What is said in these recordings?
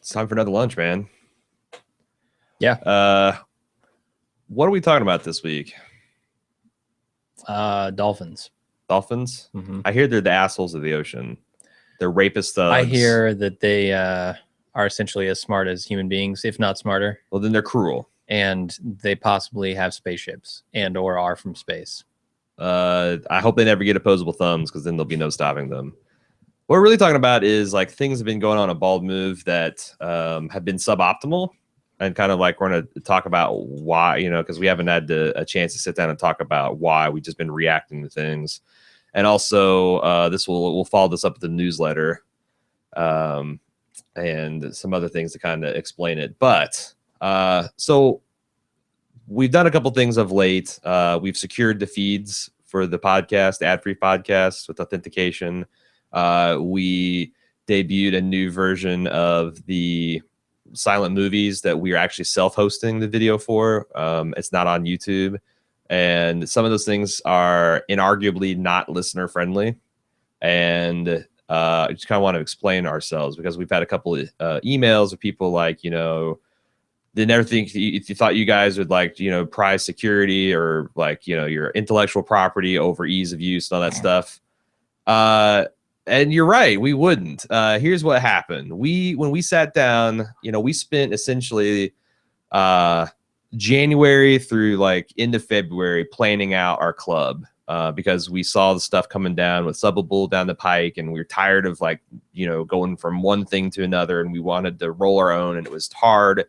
It's time for another lunch, man. Yeah. What are we talking about this week? Dolphins. Dolphins? Mm-hmm. I hear they're the assholes of the ocean. They're rapist thugs. I hear that they are essentially as smart as human beings, if not smarter. Well, then they're cruel. And they possibly have spaceships and or are from space. I hope they never get opposable thumbs, because then there'll be no stopping them. What we're really talking about is like things have been going on a Bald Move that have been suboptimal, and kind of like we're going to talk about why, because we haven't had a chance to sit down and talk about why. We've just been reacting to things. And also this we'll follow this up with the newsletter and some other things to kind of explain it. But so we've done a couple things of late. We've secured the feeds for the podcast, ad-free podcasts with authentication. We debuted a new version of the silent movies that we are actually self-hosting the video for. It's not on YouTube. And some of those things are inarguably not listener friendly. And I just kind of want to explain ourselves, because we've had a couple of emails of people like, they never think if you thought you guys would like, prize security or like, your intellectual property over ease of use and all that stuff. And you're right, we wouldn't. Here's what happened. When we sat down, we spent essentially January through like end of February planning out our club, because we saw the stuff coming down with Subbable down the pike, and we were tired of like, going from one thing to another, and we wanted to roll our own, and it was hard.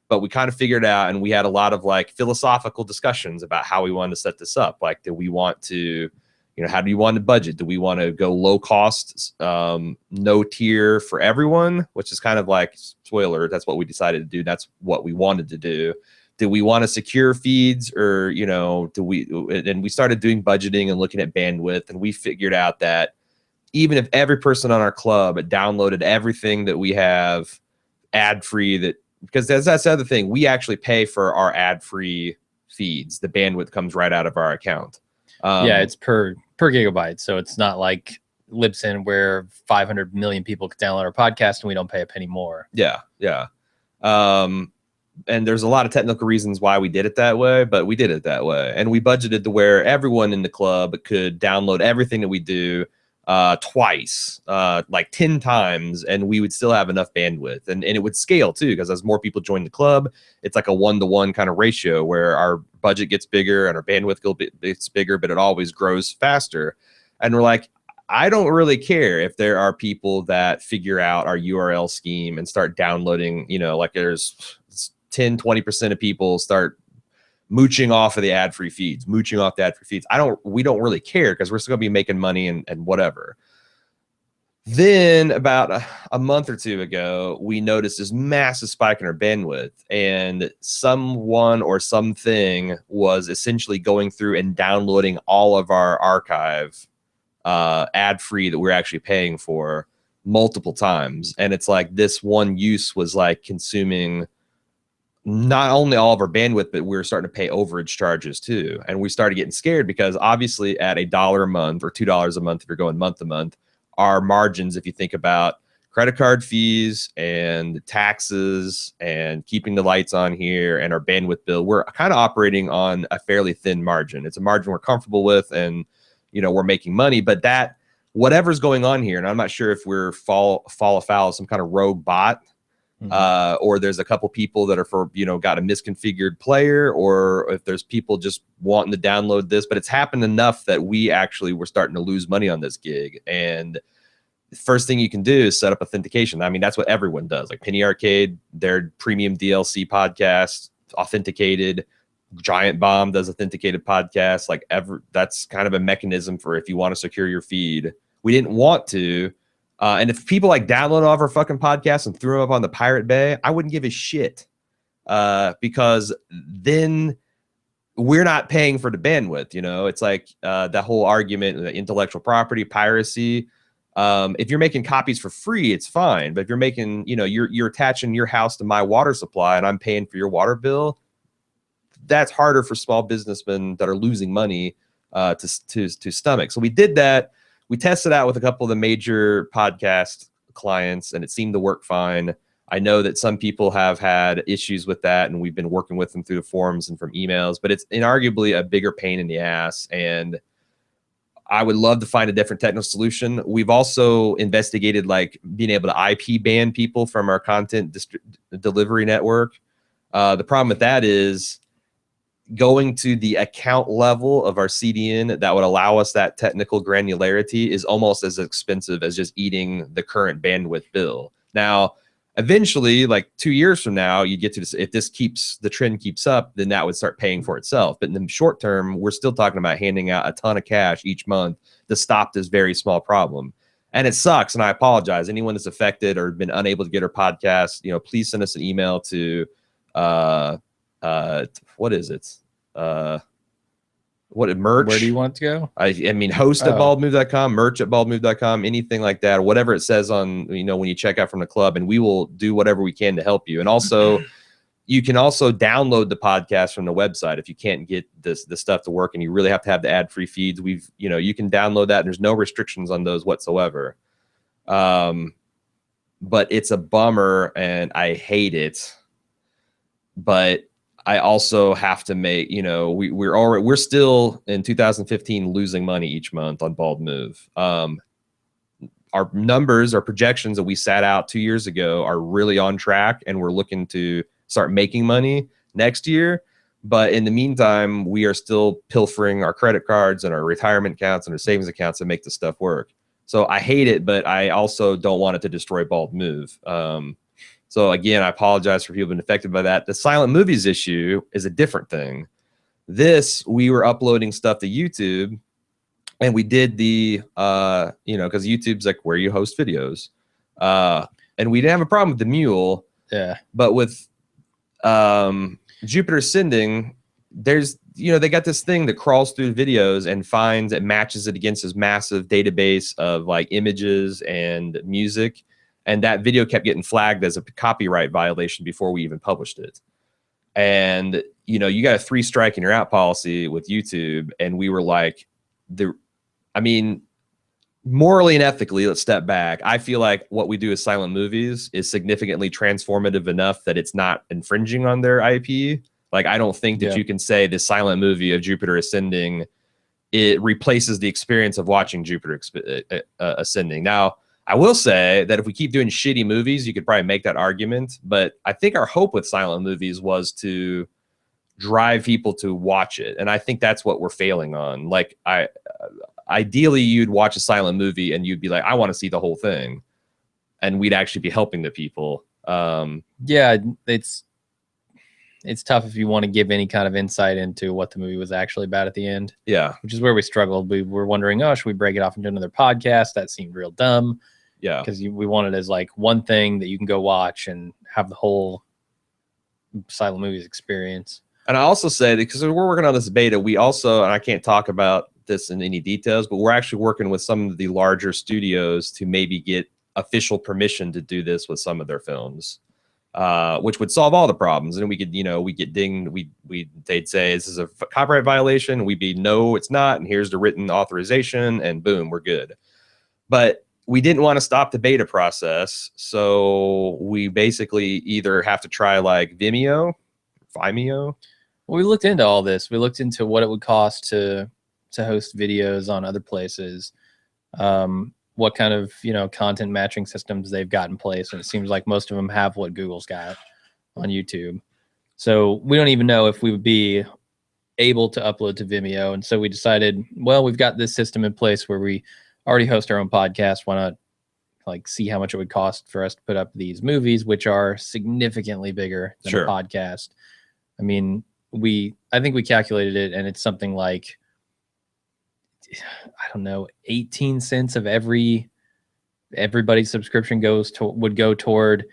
But we kind of figured out, and we had a lot of like philosophical discussions about how we wanted to set this up. Like, do we want to, how do you want to budget? Do we want to go low cost, no tier for everyone, which is kind of like, spoiler, that's what we decided to do. That's what we wanted to do. Do we want to secure feeds, or, do we, and we started doing budgeting and looking at bandwidth, and we figured out that even if every person on our club downloaded everything that we have ad-free, because that's the other thing, we actually pay for our ad-free feeds. The bandwidth comes right out of our account. Yeah, it's per gigabyte, so it's not like Libsyn where 500 million people could download our podcast and we don't pay a penny more. Yeah. And there's a lot of technical reasons why we did it that way, but we did it that way. And we budgeted to where everyone in the club could download everything that we do twice, like 10 times, and we would still have enough bandwidth. And it would scale too, because as more people join the club, it's like a 1-to-1 kind of ratio where our budget gets bigger and our bandwidth gets bigger, but it always grows faster. And we're like, I don't really care if there are people that figure out our URL scheme and start downloading, like there's 10-20% of people start mooching off of the ad-free feeds, we don't really care, because we're still gonna be making money and whatever. Then about a month or two ago, we noticed this massive spike in our bandwidth, and someone or something was essentially going through and downloading all of our archive ad-free that we're actually paying for multiple times. And it's like this one use was like consuming not only all of our bandwidth, but we were starting to pay overage charges too. And we started getting scared, because obviously at $1 a month or $2 a month, if you're going month to month, our margins, if you think about credit card fees and taxes and keeping the lights on here and our bandwidth bill, we're kind of operating on a fairly thin margin. It's a margin we're comfortable with, and we're making money. But that whatever's going on here, and I'm not sure if we're fall afoul of some kind of rogue bot, or there's a couple people that are got a misconfigured player, or if there's people just wanting to download this. But it's happened enough that we actually were starting to lose money on this gig. And the first thing you can do is set up authentication. I mean, that's what everyone does. Like Penny Arcade, their premium DLC podcast, authenticated. Giant Bomb does authenticated podcasts. Like that's kind of a mechanism for if you want to secure your feed. We didn't want to. And if people like download all of our fucking podcasts and threw them up on the Pirate Bay, I wouldn't give a shit, because then we're not paying for the bandwidth. It's like that whole argument, the intellectual property, piracy. If you're making copies for free, it's fine. But if you're making, you're attaching your house to my water supply and I'm paying for your water bill, that's harder for small businessmen that are losing money to stomach. So we did that. We tested out with a couple of the major podcast clients, and it seemed to work fine. I know that some people have had issues with that, and we've been working with them through the forums and from emails, but it's inarguably a bigger pain in the ass. And I would love to find a different technical solution. We've also investigated like being able to IP ban people from our content delivery network. The problem with that is going to the account level of our CDN that would allow us that technical granularity is almost as expensive as just eating the current bandwidth bill. Now, eventually, like 2 years from now, you get to this, if the trend keeps up, then that would start paying for itself. But in the short term, we're still talking about handing out a ton of cash each month to stop this very small problem. And it sucks, and I apologize. Anyone that's affected or been unable to get our podcast, please send us an email to what is it? What merch? Where do you want it to go? I mean, host at baldmove.com, merch at baldmove.com, anything like that, or whatever it says on, when you check out from the club, and we will do whatever we can to help you. And also, you can also download the podcast from the website if you can't get the stuff to work and you really have to have the ad-free feeds. You can download that, and there's no restrictions on those whatsoever. But it's a bummer, and I hate it. But I also have to make, we're still in 2015 losing money each month on Bald Move. Our numbers, our projections that we sat out 2 years ago are really on track, and we're looking to start making money next year. But in the meantime, we are still pilfering our credit cards and our retirement accounts and our savings accounts to make this stuff work. So I hate it, but I also don't want it to destroy Bald Move. So again, I apologize for people being affected by that. The silent movies issue is a different thing. We were uploading stuff to YouTube, and we did the, because YouTube's like where you host videos. And we didn't have a problem with the mule. Yeah. But with Jupiter Ascending, there's, they got this thing that crawls through videos and finds it, matches it against this massive database of like images and music. And that video kept getting flagged as a copyright violation before we even published it. And, you got a 3 strike and you're out policy with YouTube. And we were like, morally and ethically, let's step back. I feel like what we do as silent movies is significantly transformative enough that it's not infringing on their IP. Like, I don't think that you can say this silent movie of Jupiter Ascending, it replaces the experience of watching Jupiter Ascending. Now, I will say that if we keep doing shitty movies, you could probably make that argument. But I think our hope with silent movies was to drive people to watch it. And I think that's what we're failing on. Like, ideally, you'd watch a silent movie and you'd be like, I want to see the whole thing. And we'd actually be helping the people. Yeah, it's tough if you want to give any kind of insight into what the movie was actually about at the end. Yeah. Which is where we struggled. We were wondering, should we break it off into another podcast? That seemed real dumb. Yeah. Because we want it as like one thing that you can go watch and have the whole silent movies experience. And I also say that because we're working on this beta, we also, and I can't talk about this in any details, but we're actually working with some of the larger studios to maybe get official permission to do this with some of their films. Which would solve all the problems. And we could, we get dinged. They'd say this is a copyright violation. We'd be, no, it's not. And here's the written authorization, and boom, we're good. But we didn't want to stop the beta process. So we basically either have to try like Vimeo. Well, we looked into all this. We looked into what it would cost to host videos on other places. What kind of content matching systems they've got in place, and it seems like most of them have what Google's got on YouTube. So we don't even know if we would be able to upload to Vimeo. And so we decided, well, we've got this system in place where we already host our own podcast. Why not like see how much it would cost for us to put up these movies, which are significantly bigger than a podcast. I mean, I think we calculated it, and it's something like, I don't know, 18 cents of everybody's subscription would go toward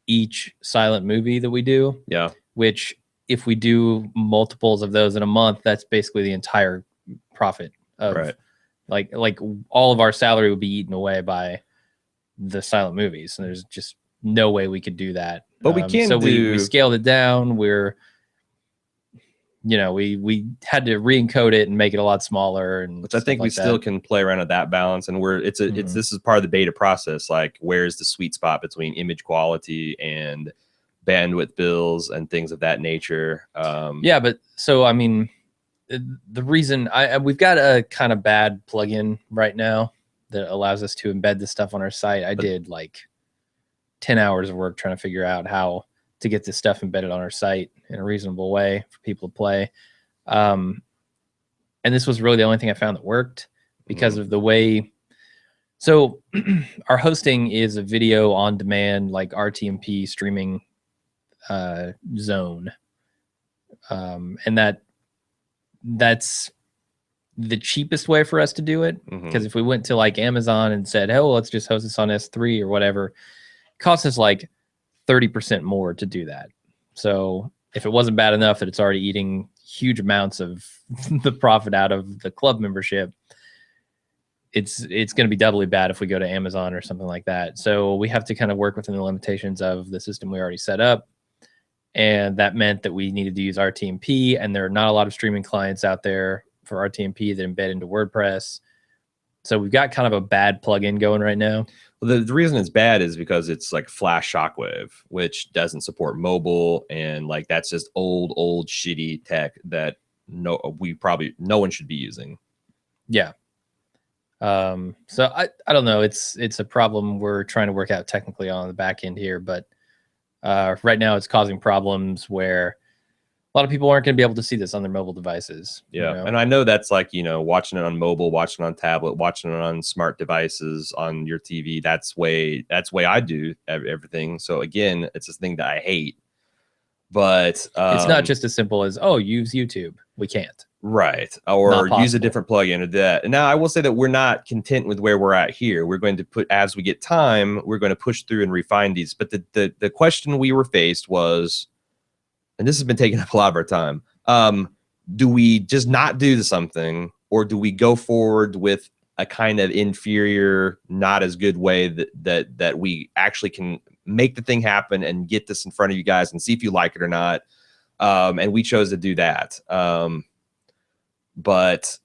each silent movie that we do. Yeah. Which, if we do multiples of those in a month, that's basically the entire profit of like all of our salary would be eaten away by the silent movies. And there's just no way we could do that. But we can we scaled it down. you know, we had to re-encode it and make it a lot smaller, and which I think we still can play around at that balance. And it's this is part of the beta process. Like, where's the sweet spot between image quality and bandwidth bills and things of that nature? Yeah, but so I mean, the reason we've got a kind of bad plugin right now that allows us to embed this stuff on our site. I did like 10 hours of work trying to figure out how to get this stuff embedded on our site in a reasonable way for people to play. And this was really the only thing I found that worked because of the way. So our hosting is a video on demand, like RTMP streaming zone. And that's the cheapest way for us to do it, because if we went to like Amazon and said, "Oh, well, let's just host this on S3 or whatever," it costs us like 30% more to do that. So if it wasn't bad enough that it's already eating huge amounts of the profit out of the club membership, it's going to be doubly bad if we go to Amazon or something like that. So we have to kind of work within the limitations of the system we already set up. And that meant that we needed to use RTMP, and there are not a lot of streaming clients out there for RTMP that embed into WordPress. So we've got kind of a bad plugin going right now. Well, the reason it's bad is because it's like Flash Shockwave, which doesn't support mobile, and like that's just old shitty tech that no one should be using. Yeah. So I don't know. It's a problem we're trying to work out technically on the back end here, but right now it's causing problems where a lot of people aren't going to be able to see this on their mobile devices. Yeah. You know? And I know that's like, watching it on mobile, watching it on tablet, watching it on smart devices on your TV. That's way I do everything. So again, it's this thing that I hate, but it's not just as simple as, oh, use YouTube. We can't. Right. Or use a different plugin or that. And now I will say that we're not content with where we're at here. We're going to as we get time, we're going to push through and refine these. But the question we were faced was, and this has been taking up a lot of our time, do we just not do something, or do we go forward with a kind of inferior, not as good way that we actually can make the thing happen and get this in front of you guys and see if you like it or not? And we chose to do that. But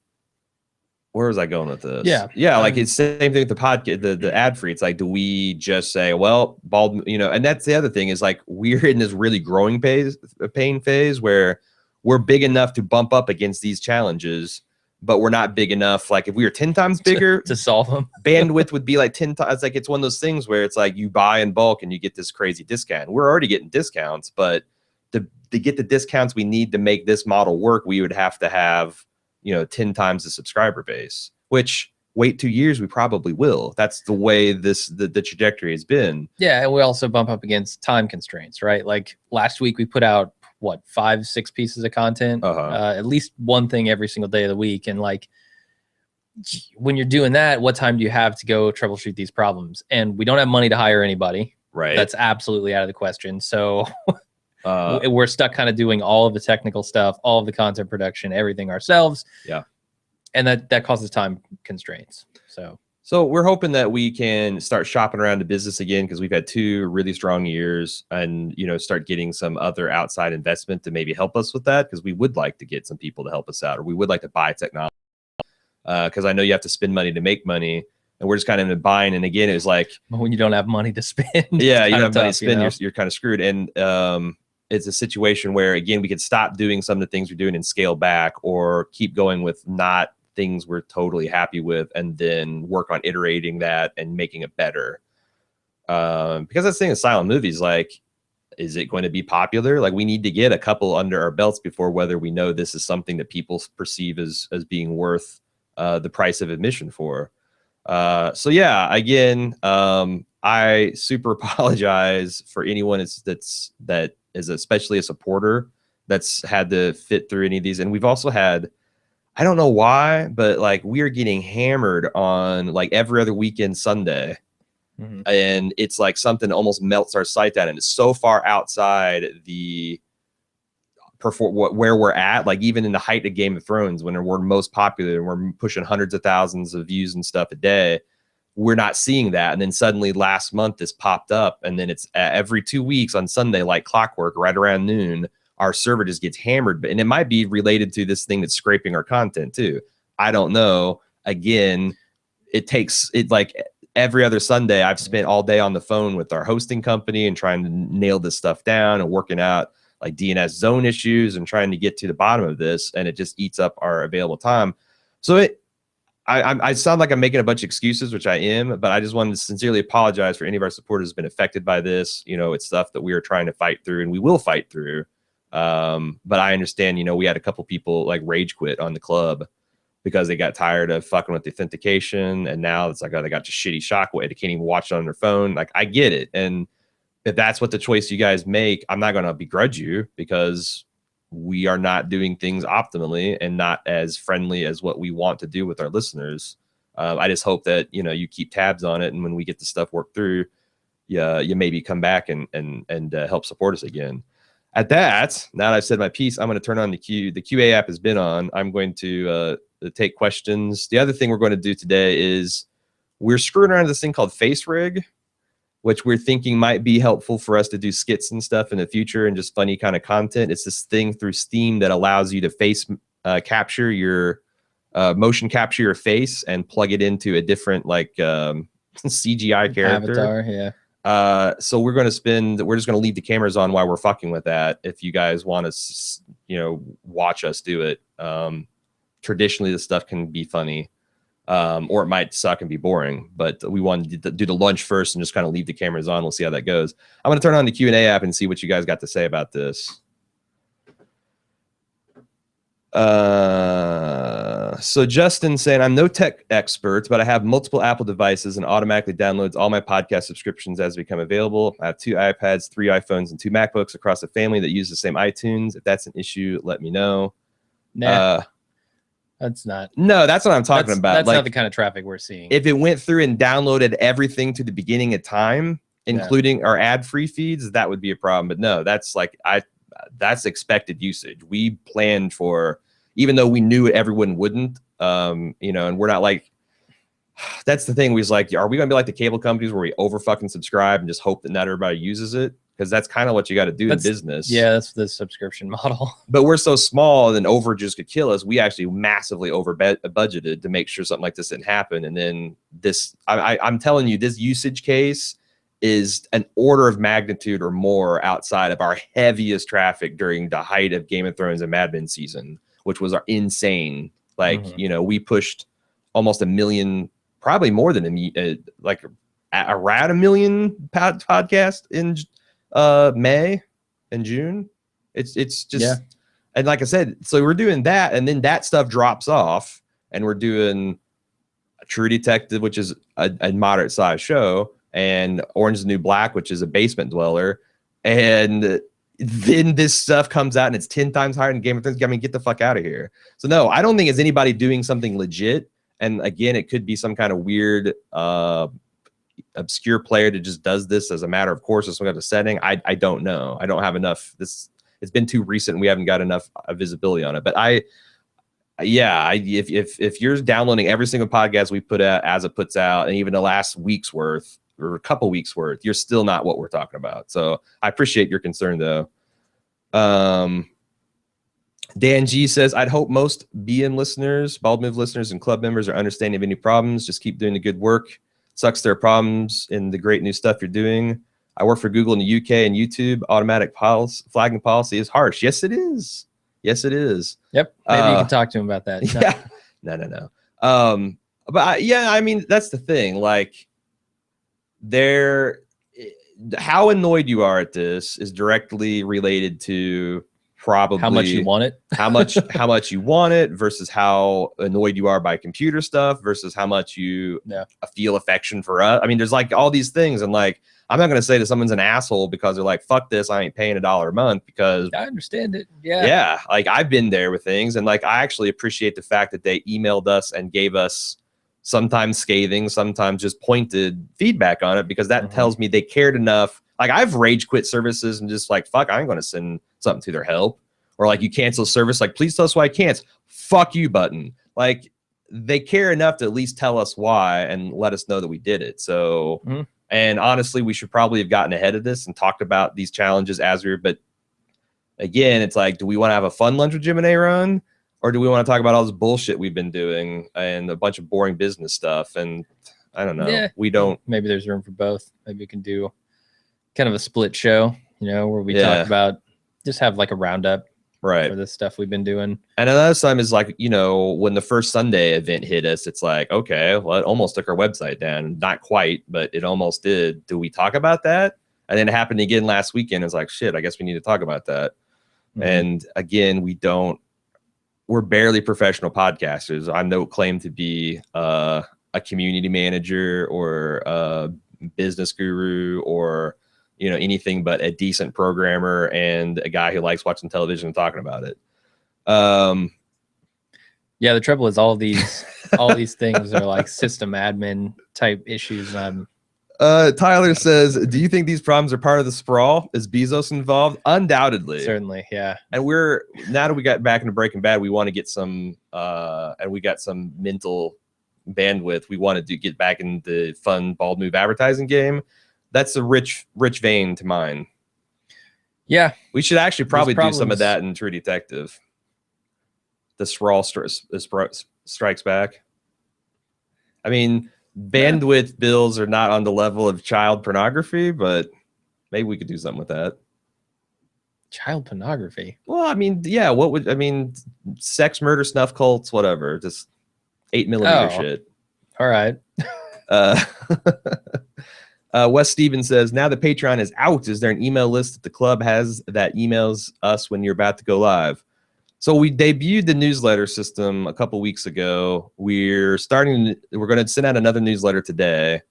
where was I going with this? Yeah. Like it's the same thing with the podcast, the ad free. It's like, do we just say, well, and that's the other thing is like, we're in this really growing pain phase where we're big enough to bump up against these challenges, but we're not big enough. Like if we were 10 times bigger to solve them, bandwidth would be like 10 times. It's like, it's one of those things where it's like you buy in bulk and you get this crazy discount. We're already getting discounts, but to get the discounts we need to make this model work, we would have to have 10 times the subscriber base, which wait 2 years, we probably will. That's the way the trajectory has been. Yeah. And we also bump up against time constraints, right? Like last week we put out what, 5-6 pieces of content, at least one thing every single day of the week. And like, when you're doing that, what time do you have to go troubleshoot these problems? And we don't have money to hire anybody. Right. That's absolutely out of the question. So we're stuck kind of doing all of the technical stuff, all of the content production, everything ourselves. Yeah. And that causes time constraints. So we're hoping that we can start shopping around the business again, because we've had 2 really strong years, and start getting some other outside investment to maybe help us with that, because we would like to get some people to help us out, or we would like to buy technology, because I know you have to spend money to make money, and we're just kind of buying. And again, it's like when you don't have money to spend, yeah, you don't have money to spend, you're kind of screwed. And it's a situation where, again, we could stop doing some of the things we're doing and scale back, or keep going with not things we're totally happy with, and then work on iterating that and making it better. Because that's the thing with silent movies, like, is it going to be popular? Like, we need to get a couple under our belts before whether we know this is something that people perceive as being worth the price of admission for. So yeah, again, I super apologize for anyone that is especially a supporter that's had to fit through any of these. And we've also had, I don't know why, but like we're getting hammered on like every other weekend Sunday. And it's like something almost melts our site down, and it's so far outside where we're at. Like even in the height of Game of Thrones, when we're most popular and we're pushing hundreds of thousands of views and stuff a day, we're not seeing that. And then suddenly last month this popped up, and then it's every 2 weeks on Sunday, like clockwork, right around noon, our server just gets hammered. And it might be related to this thing that's scraping our content too. I don't know. Again, it takes it like every other Sunday I've spent all day on the phone with our hosting company and trying to nail this stuff down and working out like DNS zone issues and trying to get to the bottom of this. And it just eats up our available time. So I sound like I'm making a bunch of excuses, which I am, but I just wanted to sincerely apologize for any of our supporters who's been affected by this. You know, it's stuff that we are trying to fight through and we will fight through. But I understand, you know, we had a couple people like rage quit on the club because they got tired of fucking with the authentication. And now it's like, oh, they got just shitty Shockwave. They can't even watch it on their phone. Like, I get it. And if that's what the choice you guys make, I'm not going to begrudge you because we are not doing things optimally and not as friendly as what we want to do with our listeners. I just hope that, you know, you keep tabs on it. And when we get the stuff worked through, you maybe come back and help support us again. At that, now that I've said my piece, I'm going to turn on the QA app has been on. I'm going to take questions. The other thing we're going to do today is we're screwing around with this thing called FaceRig, which we're thinking might be helpful for us to do skits and stuff in the future and just funny kind of content. It's this thing through Steam that allows you to face capture your motion capture your face and plug it into a different like CGI character. Avatar, yeah. So we're just going to leave the cameras on while we're fucking with that. If you guys want to, you know, watch us do it. Traditionally, this stuff can be funny. Or it might suck and be boring, but we wanted to do the lunch first and just kind of leave the cameras on. We'll see how that goes. I'm going to turn on the Q&A app and see what you guys got to say about this. So Justin saying, I'm no tech expert, but I have multiple Apple devices and automatically downloads all my podcast subscriptions as they become available. I have 2 iPads, 3 iPhones, and 2 MacBooks across the family that use the same iTunes. If that's an issue, let me know. Nah. That's not. No, that's what I'm talking about. That's like, not the kind of traffic we're seeing. If it went through and downloaded everything to the beginning of time, including our ad-free feeds, that would be a problem. But no, that's like that's expected usage. We planned for, even though we knew everyone wouldn't, you know, and we're not like. That's the thing. We was like, are we gonna be like the cable companies where we over fucking subscribe and just hope that not everybody uses it? Because that's kind of what you got to do in business. Yeah, that's the subscription model. But we're so small, and overages could kill us. We actually massively over budgeted to make sure something like this didn't happen. And then this, I'm telling you, this usage case is an order of magnitude or more outside of our heaviest traffic during the height of Game of Thrones and Mad Men season, which was insane. Like, you know, we pushed almost 1 million, probably more than like around 1 million podcast in May and June. It's just and like I said, so we're doing that, and then that stuff drops off, and we're doing True Detective, which is a moderate sized show, and Orange is the New Black, which is a basement dweller, and then this stuff comes out and it's 10 times higher than Game of Thrones. I mean, get the fuck out of here. So no, I don't think it's anybody doing something legit. And again, it could be some kind of weird obscure player that just does this as a matter of course. It's some kind of setting. I don't know. I don't have enough. It's been too recent. We haven't got enough visibility on it. But if you're downloading every single podcast we put out as it puts out, and even the last week's worth or a couple weeks worth, you're still not what we're talking about. So I appreciate your concern though. Dan G says, I'd hope most BM listeners, Bald Move listeners, and club members are understanding of any problems. Just keep doing the good work. Sucks there are problems in the great new stuff you're doing. I work for Google in the UK and YouTube. Automatic flagging policy is harsh. Yes, it is. Yes, it is. Yep. Maybe you can talk to him about that. Yeah. No. But I mean, that's the thing. Like, how annoyed you are at this is directly related to probably how much you want it, how much you want it versus how annoyed you are by computer stuff versus how much you feel affection for us. I mean, there's like all these things, and like, I'm not going to say that someone's an asshole because they're like, fuck this, I ain't paying $1 a month, because I understand it. Yeah. Like, I've been there with things, and like, I actually appreciate the fact that they emailed us and gave us sometimes scathing, sometimes just pointed feedback on it, because that tells me they cared enough. Like, I've rage quit services and just like, fuck, I ain't going to send something to their help. Or like, you cancel service, like, please tell us why I can't. Fuck you button. Like, they care enough to at least tell us why and let us know that we did it. So, and honestly, we should probably have gotten ahead of this and talked about these challenges as we were, but again, it's like, do we want to have a fun lunch with Jim and Aaron, or do we want to talk about all this bullshit we've been doing and a bunch of boring business stuff? And I don't know. Yeah, we don't. Maybe there's room for both. Maybe we can do kind of a split show, where we talk about, just have like a roundup for the stuff we've been doing. And another time is like, when the first Sunday event hit us, it's like, okay, well, it almost took our website down. Not quite, but it almost did. Do we talk about that? And then it happened again last weekend. It's like, shit, I guess we need to talk about that. And again, we're barely professional podcasters. I don't claim to be a community manager or a business guru or anything but a decent programmer and a guy who likes watching television and talking about it. Yeah, the trouble is all these things are like system admin type issues. Tyler says, do you think these problems are part of the sprawl? Is Bezos involved? Undoubtedly. Certainly, yeah. And now that we got back into Breaking Bad, we want to get some and we got some mental bandwidth. We want to get back in the fun bald move advertising game. That's a rich vein to mine. Yeah. We should actually probably do some of that in True Detective. The sprawl strikes back. I mean, bandwidth bills are not on the level of child pornography, but maybe we could do something with that. Child pornography? Well, I mean, yeah. Sex, murder, snuff cults, whatever. Just 8mm shit. All right. Wes Stevens says, now the Patreon is out, is there an email list that the club has that emails us when you're about to go live? So we debuted the newsletter system a couple weeks ago. We're going to send out another newsletter today.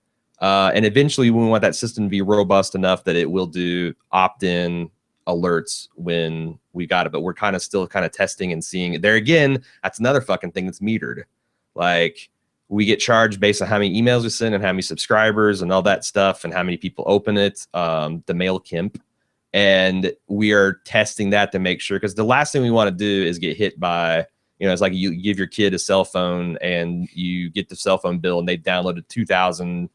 And eventually we want that system to be robust enough that it will do opt-in alerts when we got it. But we're still testing and seeing it. There again, that's another fucking thing that's metered. Like, we get charged based on how many emails we send and how many subscribers and all that stuff and how many people open it, the MailChimp. And we are testing that to make sure, because the last thing we want to do is get hit by, it's like you give your kid a cell phone and you get the cell phone bill and they downloaded $2,000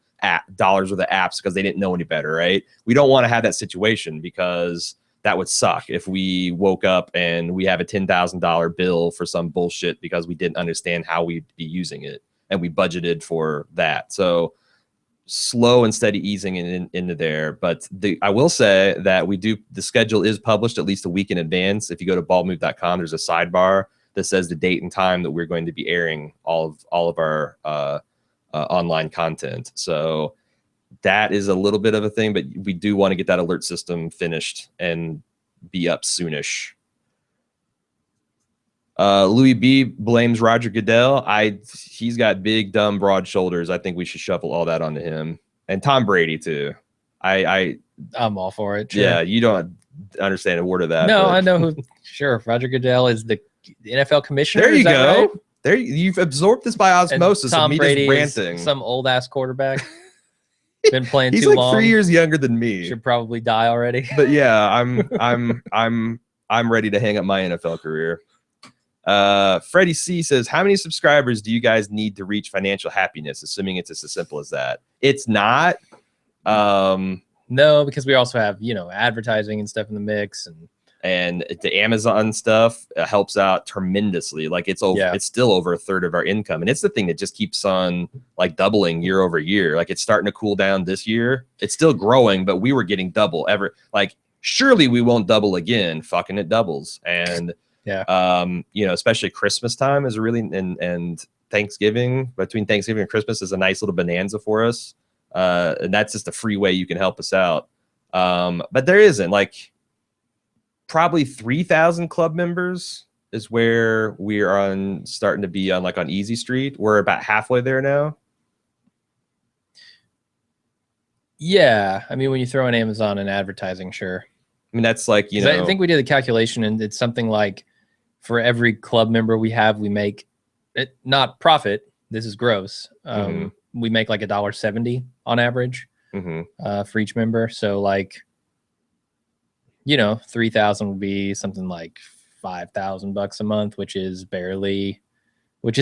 worth of apps because they didn't know any better, right? We don't want to have that situation, because that would suck if we woke up and we have a $10,000 bill for some bullshit because we didn't understand how we'd be using it and we budgeted for that. So slow and steady easing into there. But I will say that the schedule is published at least a week in advance. If you go to baldmove.com, there's a sidebar that says the date and time that we're going to be airing all of our online content. So that is a little bit of a thing, but we do want to get that alert system finished and be up soonish. Louis B blames Roger Goodell. He's got big, dumb, broad shoulders. I think we should shuffle all that onto him. And Tom Brady too. I'm all for it. Sure. Yeah, you don't understand a word of that. No, I know who. Sure, Roger Goodell is the NFL commissioner. There you go. Right? There, you've absorbed this by osmosis. Tom Brady just ranting. Is some old ass quarterback. Been playing He's too like long. 3 years younger than me. Should probably die already. But yeah, I'm ready to hang up my NFL career. Freddie C says, how many subscribers do you guys need to reach financial happiness? Assuming it's as simple as that. It's not. No, because we also have, advertising and stuff in the mix, and the Amazon stuff helps out tremendously. Like it's still over a third of our income. And it's the thing that just keeps on like doubling year over year. Like it's starting to cool down this year. It's still growing, but we were getting double like, surely we won't double again. Fucking it doubles. And especially Christmas time is really, and Thanksgiving, between Thanksgiving and Christmas is a nice little bonanza for us. And that's just a free way you can help us out. But there isn't like probably 3,000 club members is where we are starting to be on Easy Street. We're about halfway there now. Yeah. I mean, when you throw in Amazon and advertising, sure. I mean, that's like, I think we did the calculation and it's something like for every club member we have, we make it not profit. This is gross. We make like $1.70 on average for each member. So like, 3,000 would be something like $5,000 a month, which is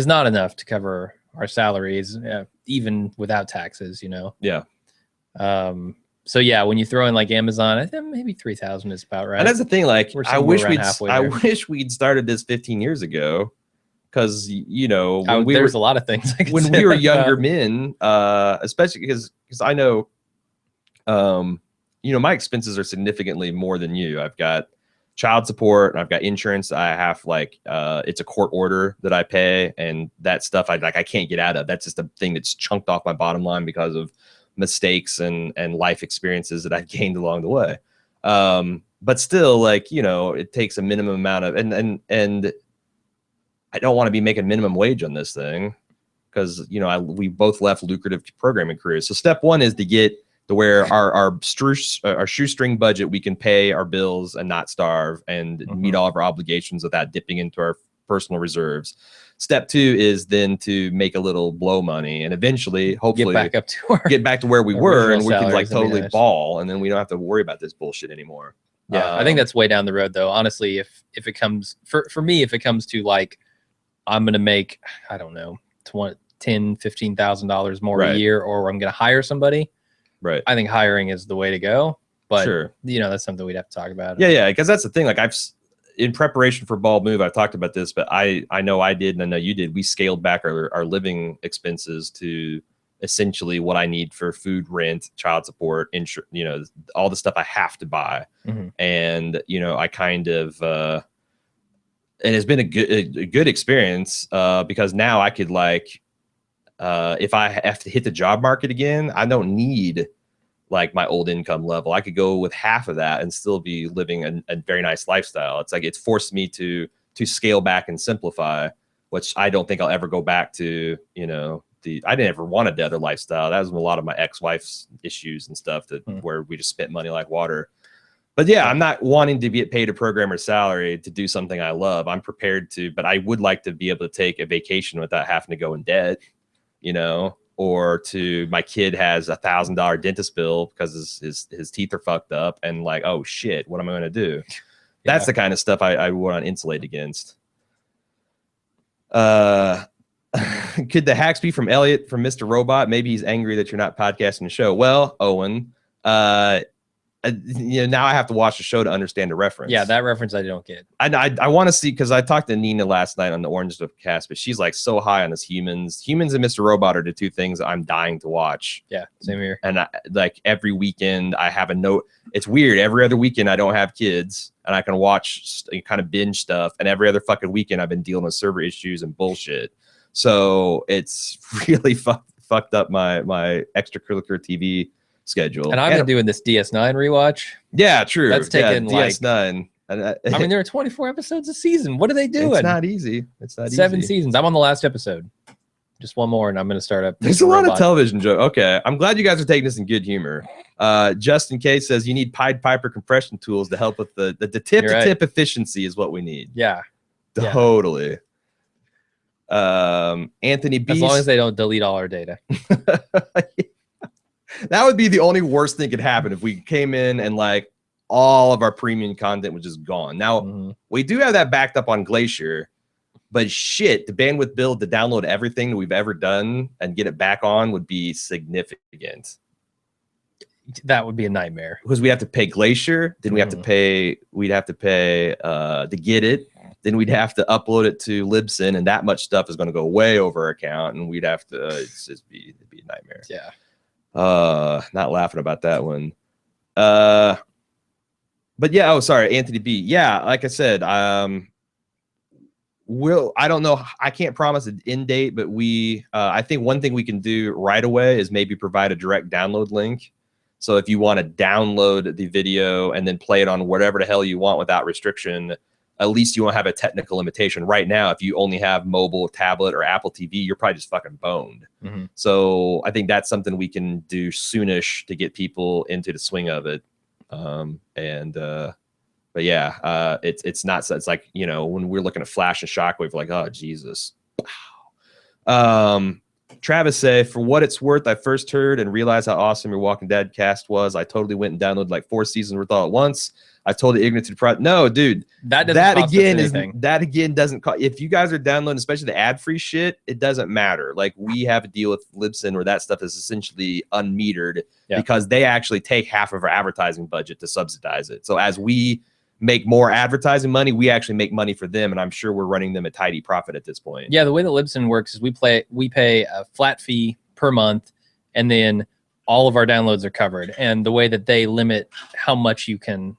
not enough to cover our salaries, even without taxes, Yeah. So yeah, when you throw in like Amazon, I think maybe 3,000 is about right. And that's the thing. Like, We're I somewhere wish we'd started this 15 years ago, because you know when there's a lot of things I could when say we were like younger that. men, especially because I know, you know, my expenses are significantly more than you. I've got child support and I've got insurance. I have like it's a court order that I pay, and that stuff I can't get out of. That's just a thing that's chunked off my bottom line because of mistakes and life experiences that I've gained along the way. But still, like, you know, it takes a minimum amount of and I don't want to be making minimum wage on this thing, because, you know, we both left lucrative programming careers. So step one is to get to where our shoestring budget, we can pay our bills and not starve and meet all of our obligations without dipping into our personal reserves. Step two is then to make a little blow money and eventually, hopefully, get back to where we were, and we can like totally ball, and then we don't have to worry about this bullshit anymore. Yeah, I think that's way down the road though. Honestly, if it comes for me, if it comes to like, I'm gonna make, I don't know, $10,000-$15,000 more a year, or I'm gonna hire somebody. Right. I think hiring is the way to go. But sure, you know, that's something we'd have to talk about. Yeah, because that's the thing. Like, in preparation for Bald Move, I've talked about this, but I know I did, and I know you did. We scaled back our living expenses to essentially what I need for food, rent, child support, insurance, you know, all the stuff I have to buy. And, you know, I kind of, and it's been a good experience, because now I could like, if I have to hit the job market again, I don't need like my old income level. I could go with half of that and still be living a very nice lifestyle. It's like, it's forced me to scale back and simplify, which I don't think I'll ever go back to. You know, I didn't ever want a other lifestyle. That was a lot of my ex-wife's issues and stuff, that where we just spent money like water. But yeah, I'm not wanting to get paid a programmer's salary to do something I love. I'm prepared to, but I would like to be able to take a vacation without having to go in debt, you know, or my kid has $1,000 dentist bill because his teeth are fucked up, and like, oh shit, what am I going to do? That's the kind of stuff I want to insulate against. Could the hacks be from Elliot from Mr. Robot? Maybe he's angry that you're not podcasting the show. Well, Owen, you know, now I have to watch the show to understand the reference. Yeah, that reference I don't get. I want to see, because I talked to Nina last night on the Orange Stuff cast, but she's like so high on this Humans and Mr. Robot are the two things I'm dying to watch. Yeah, same here. And like every weekend I have a note. It's weird. Every other weekend I don't have kids and I can watch kind of binge stuff. And every other fucking weekend I've been dealing with server issues and bullshit. So it's really fucked up my extracurricular TV schedule. And I've been doing this DS9 rewatch. Yeah, true. That's taken DS9. I mean, there are 24 episodes a season. What are they doing? It's not easy. It's not 7 seasons. I'm on the last episode. Just one more, and I'm going to start up. There's a lot of television joke. Okay, I'm glad you guys are taking this in good humor. Justin K says you need Pied Piper compression tools to help with the tip-to-tip efficiency is what we need. Yeah, totally. Anthony B. As long as they don't delete all our data. That would be the only worst thing could happen if we came in and like all of our premium content was just gone. Now we do have that backed up on Glacier, but shit, the bandwidth build to download everything that we've ever done and get it back on would be significant. That would be a nightmare, because we have to pay Glacier, then we'd have to pay to get it, then we'd have to upload it to Libsyn, and that much stuff is going to go way over our account, and we'd have to it'd be a nightmare. Yeah. Not laughing about that one. But yeah, oh sorry, Anthony B. Yeah, like I said, I don't know, I can't promise an end date, but I think one thing we can do right away is maybe provide a direct download link. So if you want to download the video and then play it on whatever the hell you want without restriction, at least you won't have a technical limitation. Right now, if you only have mobile, tablet, or Apple TV, you're probably just fucking boned. So I think that's something we can do soonish to get people into the swing of it. But yeah, it's not, it's like, you know, when we're looking at Flash and Shockwave, we're like, oh Jesus. Travis say, for what it's worth, I first heard and realized how awesome your Walking Dead cast was. I totally went and downloaded like 4 seasons worth all at once. I told the ignorant to the no, dude. That doesn't cost us anything. That again doesn't cost. If you guys are downloading, especially the ad-free shit, it doesn't matter. Like we have a deal with Libsyn where that stuff is essentially unmetered because they actually take half of our advertising budget to subsidize it. So as we make more advertising money, we actually make money for them, and I'm sure we're running them a tidy profit at this point. Yeah, the way that Libsyn works is we pay a flat fee per month, and then all of our downloads are covered. And the way that they limit how much you can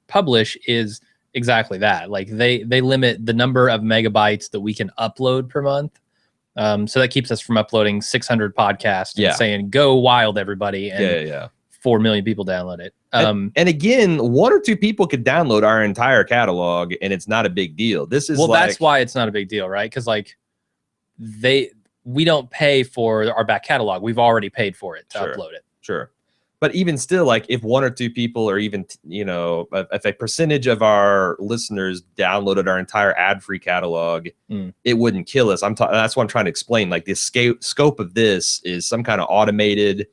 publish is exactly that. Like they limit the number of megabytes that we can upload per month. So that keeps us from uploading 600 podcasts and saying go wild, everybody. And 4 million people download it. And again, 1 or 2 people could download our entire catalog, and it's not a big deal. This is that's why it's not a big deal, right? Because like we don't pay for our back catalog. We've already paid for it to upload it. Sure. But even still, like if 1 or 2 people, or even if a percentage of our listeners downloaded our entire ad-free catalog, it wouldn't kill us. That's what I'm trying to explain. Like the scope of this is some kind of automated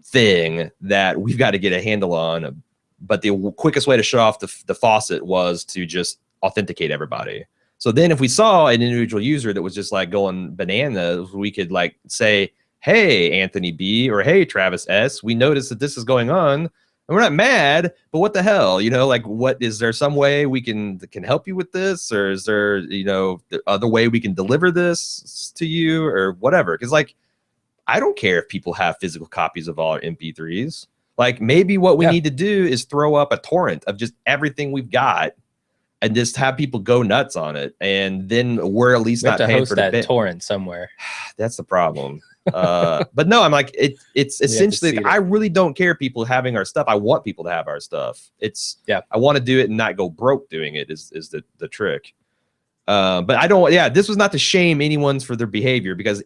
thing that we've got to get a handle on. But the quickest way to shut off the faucet was to just authenticate everybody. So then if we saw an individual user that was just like going bananas, we could like say, hey, Anthony B, or hey, Travis S, we noticed that this is going on, and we're not mad, but what the hell? Like, what is there some way we can help you with this? Or is there, the other way we can deliver this to you or whatever? Because like, I don't care if people have physical copies of all our MP3s. Like maybe what we need to do is throw up a torrent of just everything we've got and just have people go nuts on it. And then we're at least not paying for that torrent somewhere. That's the problem. But no, I'm like, it's essentially, I really don't care people having our stuff. I want people to have our stuff. I want to do it and not go broke doing it is the trick. But I don't, this was not to shame anyone's for their behavior, because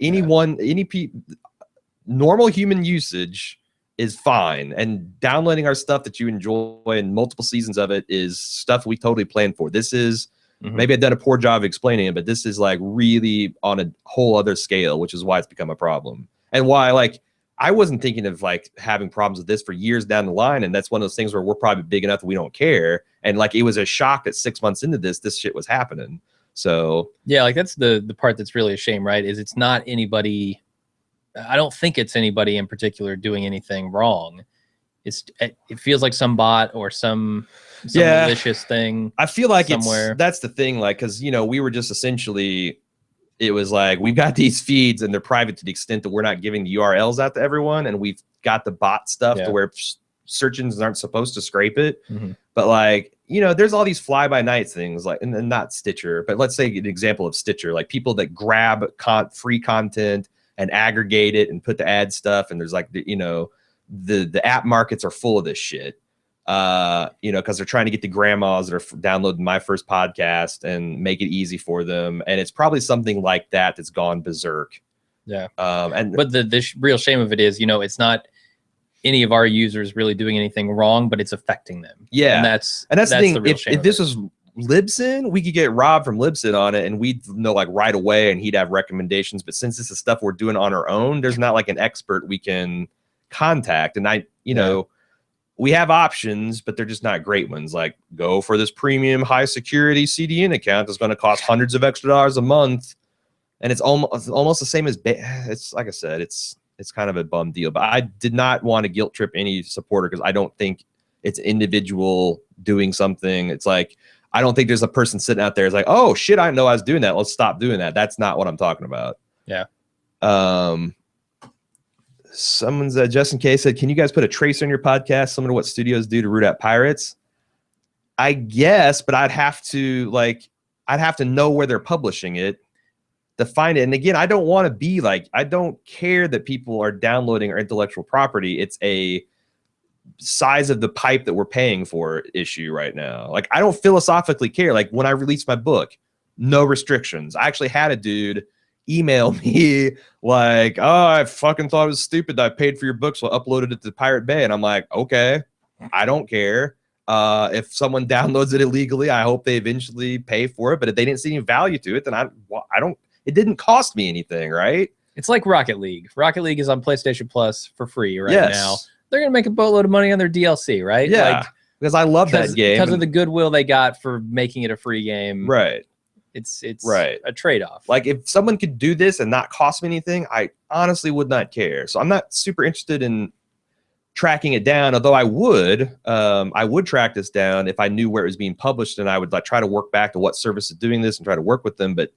normal human usage is fine. And downloading our stuff that you enjoy and multiple seasons of it is stuff we totally planned for. This is, maybe I've done a poor job of explaining it, but this is like really on a whole other scale, which is why it's become a problem. And why, like, I wasn't thinking of like having problems with this for years down the line. And that's one of those things where we're probably big enough that we don't care. And like, it was a shock that 6 months into this shit was happening. So yeah, like that's the part that's really a shame, right? Is it's not anybody. I don't think it's anybody in particular doing anything wrong. It feels like some bot or some malicious thing. I feel like somewhere. That's the thing. Like, cause we were just essentially, it was like, we've got these feeds and they're private to the extent that we're not giving the URLs out to everyone. And we've got the bot stuff to where search engines aren't supposed to scrape it. But like, there's all these fly by night things, like, and not Stitcher, but let's say an example of Stitcher, like people that grab free content and aggregate it and put the ad stuff. And there's like, the app markets are full of this shit, because they're trying to get the grandmas that are downloading My First Podcast and make it easy for them. And it's probably something like that that's gone berserk. Yeah. But the real shame of it is, it's not any of our users really doing anything wrong, but it's affecting them. Yeah. And that's the thing. The real shame if this was Libsyn, we could get Rob from Libsyn on it and we'd know like right away and he'd have recommendations. But since this is stuff we're doing on our own, there's not like an expert we can contact. And we have options, but they're just not great ones. Like, go for this premium high security CDN account that's going to cost hundreds of extra dollars a month. And it's almost the same as, it's like I said, it's kind of a bum deal. But I did not want to guilt trip any supporter, because I don't think it's individual doing something. It's like, I don't think there's a person sitting out there is like, oh shit, I didn't know I was doing that, let's stop doing that. That's not what I'm talking about. Yeah. Someone's Justin K said, can you guys put a tracer on your podcast similar to what studios do to root out pirates? I guess, but I'd have to know where they're publishing it to find it. And again, I don't want to be like, I don't care that people are downloading our intellectual property. It's a size of the pipe that we're paying for issue right now. Like, I don't philosophically care. Like, when I released my book, no restrictions. I actually had a dude email me like, oh, I fucking thought it was stupid that I paid for your book, so I uploaded it to Pirate Bay. And I'm like, okay, I don't care. If someone downloads it illegally, I hope they eventually pay for it. But if they didn't see any value to it, then I don't, it didn't cost me anything, right? It's like Rocket League. Rocket League is on PlayStation Plus for free right Yes. now. They're gonna make a boatload of money on their DLC, right? Yeah, Like, because I love that game because of the goodwill they got for making it a free game. right. It's Right. a trade-off. Like if someone could do this and not cost me anything, I honestly would not care. So I'm not super interested in tracking it down, although I would track this down if I knew where it was being published, and I would like try to work back to what service is doing this and try to work with them. But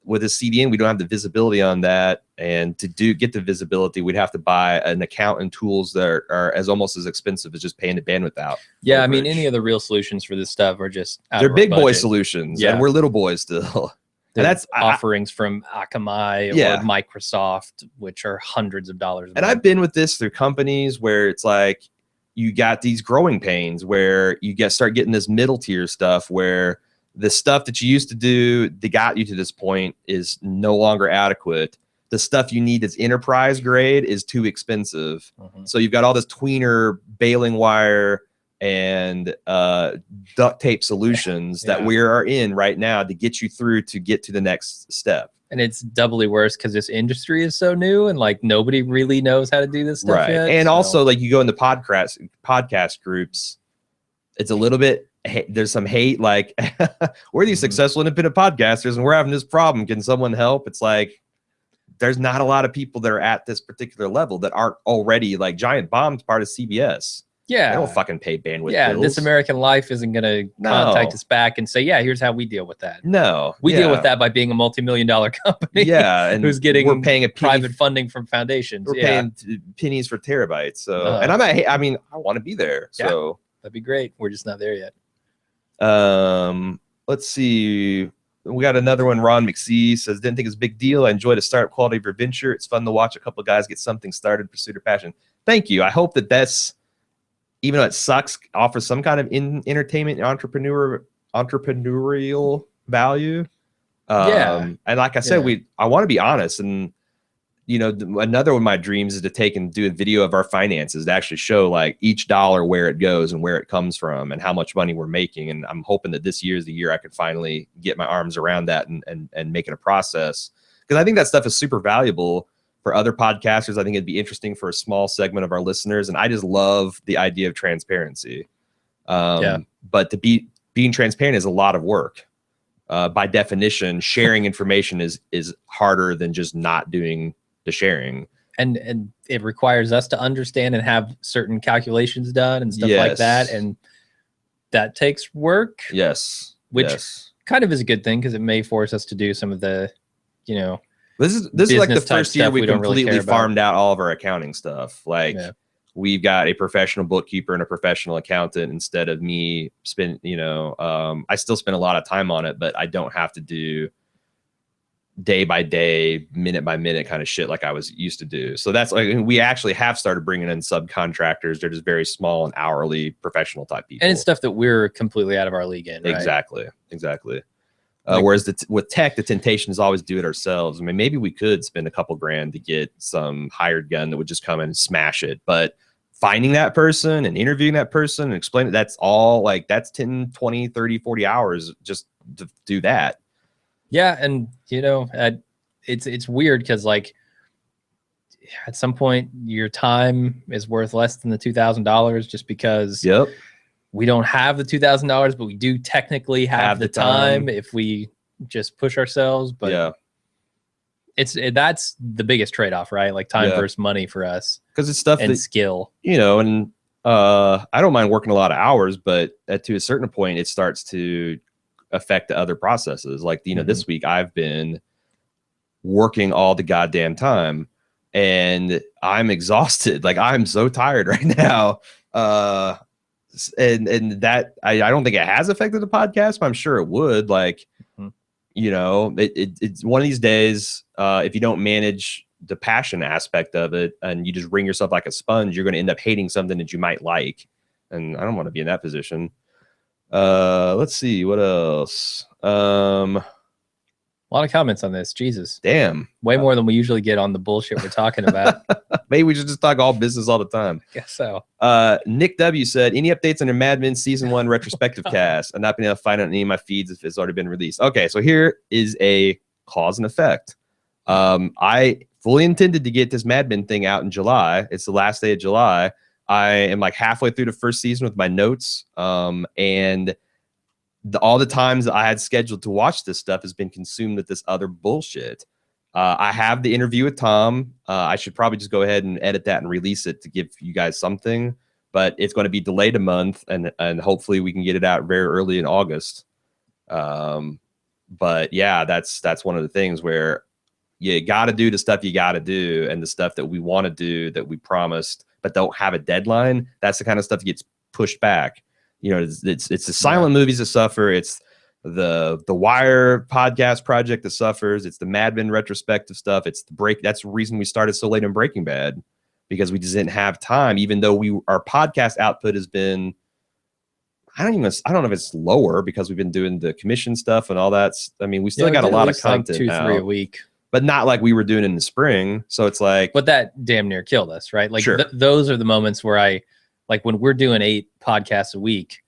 with a CDN, we don't have the visibility on that, and to get the visibility, we'd have to buy an account and tools that are as almost as expensive as just paying the bandwidth out. Yeah, I mean, any of the real solutions for this stuff are just they're big boy solutions, and we're little boys still. And that's offerings from Akamai or Microsoft, which are hundreds of dollars. And I've been with this through companies where it's like you got these growing pains where you start getting this middle tier stuff where the stuff that you used to do that got you to this point is no longer adequate. The stuff you need that's enterprise grade is too expensive. So you've got all this tweener baling wire and duct tape solutions that we are in right now to get you through to get to the next step. And it's doubly worse because this industry is so new and like nobody really knows how to do this stuff yet. And also like you go into podcast groups, it's a little bit, there's some hate, like we're these successful independent podcasters and we're having this problem. Can someone help? It's like, there's not a lot of people that are at this particular level that aren't already like Giant Bomb's part of CBS. Yeah. They don't fucking pay bandwidth bills. This American Life isn't going to contact us back and say, yeah, here's how we deal with that. No. We deal with that by being a multi-million-dollar company. Yeah. And who's getting we're paying private funding from foundations. We're paying pennies for terabytes. So, and I mean, I want to be there. So that'd be great. We're just not there yet. Let's see. We got another one. Ron McSee says, didn't think it was a big deal. I enjoyed the startup quality of your venture. It's fun to watch a couple of guys get something started, pursue their passion. Thank you. I hope that that's, even though it sucks, offers some kind of entertainment and entrepreneurial value. And like I said, I want to be honest. And, you know, another one of my dreams is to take and do a video of our finances to actually show like each dollar, where it goes and where it comes from and how much money we're making. And I'm hoping that this year is the year I could finally get my arms around that and make it a process. Because I think that stuff is super valuable for other podcasters. I think it'd be interesting for a small segment of our listeners. And I just love the idea of transparency. But being transparent is a lot of work. By definition, sharing information is harder than just not doing the sharing. And it requires us to understand and have certain calculations done and stuff like that. And that takes work. Yes. Which kind of is a good thing because it may force us to do some of the, you know, this is like the first year we completely farmed out all of our accounting stuff. Like we've got a professional bookkeeper and a professional accountant instead of me spend, you know, I still spend a lot of time on it, but I don't have to do day by day, minute by minute kind of shit like I was used to do. So that's like, we actually have started bringing in subcontractors. They're just very small and hourly professional type people. And it's stuff that we're completely out of our league in, right? Exactly. Whereas with tech, the temptation is always do it ourselves. I mean, maybe we could spend a couple grand to get some hired gun that would just come in and smash it. But finding that person and interviewing that person and explain it, that's all like, that's 10, 20, 30, 40 hours just to do that. Yeah. And, you know, it's weird because like at some point your time is worth less than the $2,000 just because we don't have the $2,000, but we do technically have the time if we just push ourselves. But that's the biggest trade-off, right? Like time versus money for us. Because it's stuff and skill, you know, and I don't mind working a lot of hours, but to a certain point, it starts to affect the other processes. Like, you know, this week I've been working all the goddamn time and I'm exhausted. Like I'm so tired right now. And that I don't think it has affected the podcast, but I'm sure it would. Like, you know, it's one of these days, if you don't manage the passion aspect of it and you just wring yourself like a sponge, you're going to end up hating something that you might like. And I don't want to be in that position. Let's see what else. A lot of comments on this. Jesus. Damn. Way more than we usually get on the bullshit we're talking about. Maybe we should just talk all business all the time. I guess so. Nick W said, any updates on your Mad Men season 1 retrospective cast? I've not been able to find out any of my feeds if it's already been released. Okay, so here is a cause and effect. I fully intended to get this Mad Men thing out in July. It's the last day of July. I am like halfway through the first season with my notes. And all the times that I had scheduled to watch this stuff has been consumed with this other bullshit. I have the interview with Tom. I should probably just go ahead and edit that and release it to give you guys something, but it's going to be delayed a month, and hopefully we can get it out very early in August. But yeah, that's one of the things where you got to do the stuff you got to do, and the stuff that we want to do that we promised but don't have a deadline. That's the kind of stuff that gets pushed back. You know, it's the silent movies that suffer. It's the Wire podcast project that suffers. It's the Mad Men retrospective stuff. It's the break. That's the reason we started so late in Breaking Bad, because we just didn't have time. Even though our podcast output has been, I don't know if it's lower because we've been doing the commission stuff and all that. I mean, we still got a lot of content, like 2-3 a week, but not like we were doing in the spring. So it's like, but that damn near killed us, right? Like sure. Those are the moments where like when we're doing 8 podcasts a week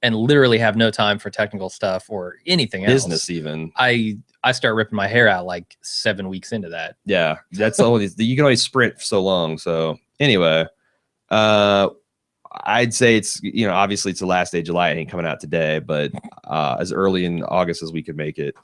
and literally have no time for technical stuff or anything else. Business even. I start ripping my hair out like 7 weeks into that. Yeah, that's always, you can only sprint for so long. So anyway, I'd say it's, you know, obviously it's the last day of July. It ain't coming out today, but as early in August as we could make it.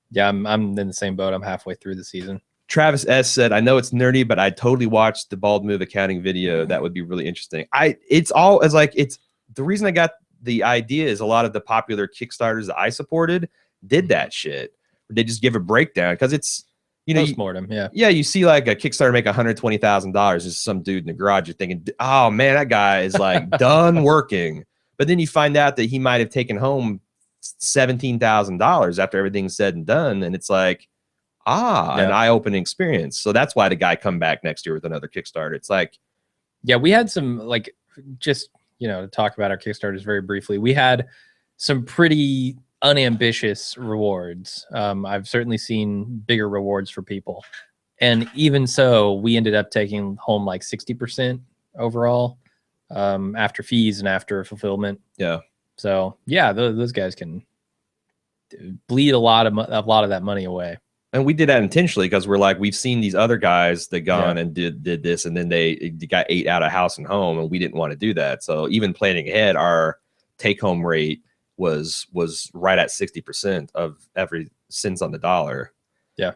Yeah, I'm in the same boat. I'm halfway through the season. Travis S said, I know it's nerdy, but I'd totally watch the Bald Move accounting video. That would be really interesting. It's the reason I got the idea is a lot of the popular Kickstarters that I supported did that shit. They just give a breakdown because it's, you know, postmortem. Yeah. You see like a Kickstarter make $120,000. Just some dude in the garage. You're thinking, oh man, that guy is like done working. But then you find out that he might have taken home $17,000 after everything's said and done. And it's like, an eye-opening experience. So that's why the guy come back next year with another Kickstarter. It's like, yeah, we had some, like, just, you know, to talk about our Kickstarters very briefly, we had some pretty unambitious rewards. I've certainly seen bigger rewards for people. And even so, we ended up taking home like 60% overall after fees and after fulfillment. Yeah. So yeah, those guys can bleed a lot of that money away. And we did that intentionally because we're like, we've seen these other guys that gone and did this, and then they got 8 out of house and home, and we didn't want to do that. So even planning ahead, our take home rate was right at 60% of every cents on the dollar. Yeah.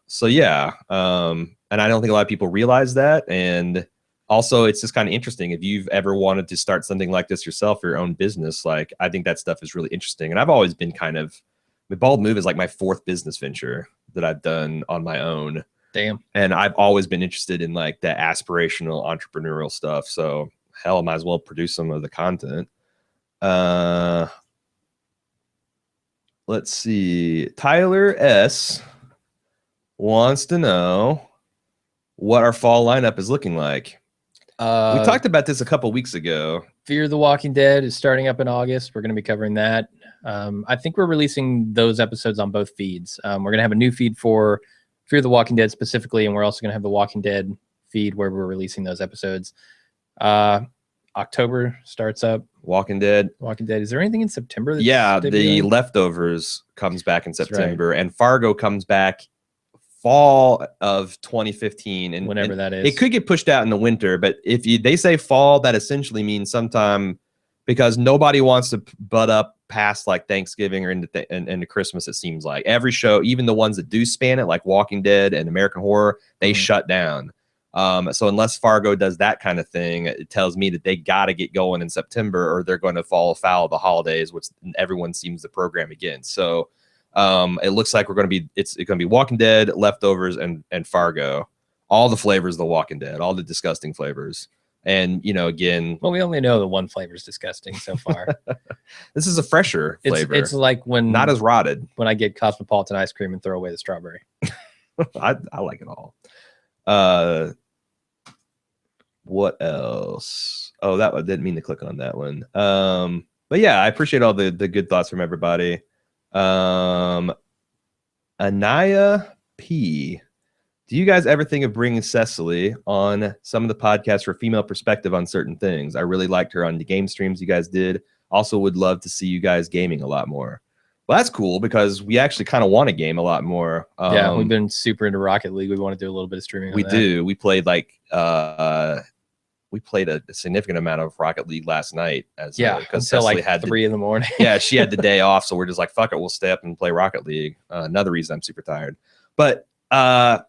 So yeah. And I don't think a lot of people realize that. And also it's just kind of interesting. If you've ever wanted to start something like this yourself, your own business, like I think that stuff is really interesting. And I've always been kind of, Bald Move is like my 4th business venture that I've done on my own. Damn. And I've always been interested in like that aspirational entrepreneurial stuff. So hell, I might as well produce some of the content. Let's see. Tyler S wants to know what our fall lineup is looking like. We talked about this a couple weeks ago. Fear the Walking Dead is starting up in August. We're going to be covering that. I think we're releasing those episodes on both feeds. We're going to have a new feed for Fear the Walking Dead specifically, and we're also going to have the Walking Dead feed where we're releasing those episodes. October starts up. Walking Dead. Is there anything in September? The Leftovers comes back in September, and Fargo comes back fall of 2015, and whenever that is. It could get pushed out in the winter, but if they say fall, that essentially means sometime, because nobody wants to butt up past like Thanksgiving or into Christmas. It seems like every show, even the ones that do span it, like Walking Dead and American Horror, they shut down. So unless Fargo does that kind of thing, it tells me that they got to get going in September, or they're going to fall afoul of the holidays, which everyone seems to program against. So it looks like it's going to be Walking Dead, Leftovers, and Fargo. All the flavors of the Walking Dead, all the disgusting flavors. And, you know, again, well, we only know the one flavor is disgusting so far. This is a fresher flavor. It's like when not as rotted. When I get Cosmopolitan ice cream and throw away the strawberry. I like it all. What else? Oh, I didn't mean to click on that one. But yeah, I appreciate all the good thoughts from everybody. Anaya P. Do you guys ever think of bringing Cecily on some of the podcasts for a female perspective on certain things? I really liked her on the game streams you guys did. Also would love to see you guys gaming a lot more. Well, that's cool because we actually kind of want to game a lot more. Yeah, we've been super into Rocket League. We want to do a little bit of streaming. We do. We played like we played a significant amount of Rocket League last night as because Cecily like had 3 in the morning. Yeah, she had the day off, so we're just like, fuck it, we'll stay up and play Rocket League. Another reason I'm super tired. But I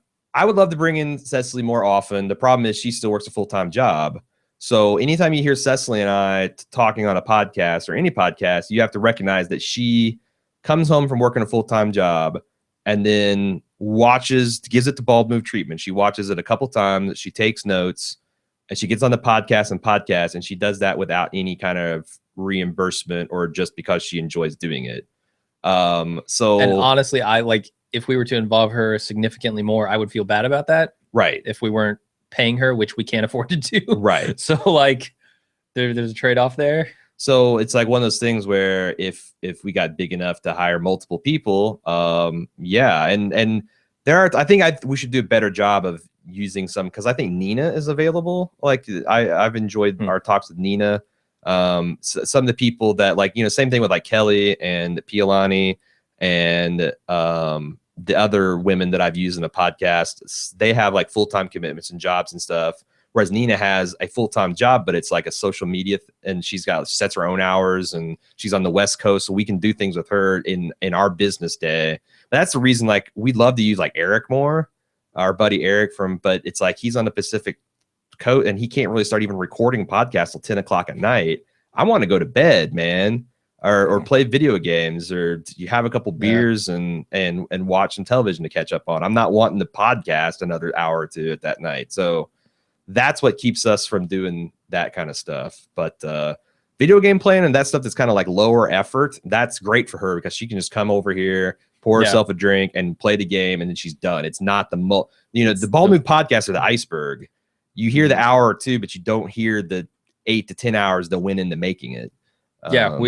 would love to bring in Cecily more often. The problem is she still works a full-time job. So anytime you hear Cecily and I talking on a podcast or any podcast, you have to recognize that she comes home from working a full-time job and then gives it the bald move treatment. She watches it a couple times. She takes notes. And she gets on the podcast, and she does that without any kind of reimbursement or just because she enjoys doing it. So, and honestly, I like if we were to involve her significantly more, I would feel bad about that. Right. If we weren't paying her, which we can't afford to do. Right. So like there's a trade-off there. So it's like one of those things where if we got big enough to hire multiple people, yeah. And there are, I think we should do a better job of using some, because I think Nina is available. Like I've enjoyed our talks with Nina. Some of the people that like, same thing with like Kelly and Pialani and the other women that I've used in the podcast, they have like full-time commitments and jobs and stuff. Whereas Nina has a full-time job, but it's like a social media and she sets her own hours and she's on the West Coast. So we can do things with her in our business day. But that's the reason, like, we'd love to use like Eric more, our buddy Eric but it's like, he's on the Pacific coast and he can't really start even recording podcasts till 10 o'clock at night. I want to go to bed, man, or play video games, or you have a couple beers and watch some television to catch up on. I'm not wanting to podcast another hour or two at that night. So that's what keeps us from doing that kind of stuff. But video game playing and that stuff that's kind of like lower effort, that's great for her because she can just come over here, pour herself a drink and play the game, and then she's done. It's not the the Ball Move podcast or the iceberg. You hear the hour or two, but you don't hear the 8 to 10 hours that went into making it. Yeah,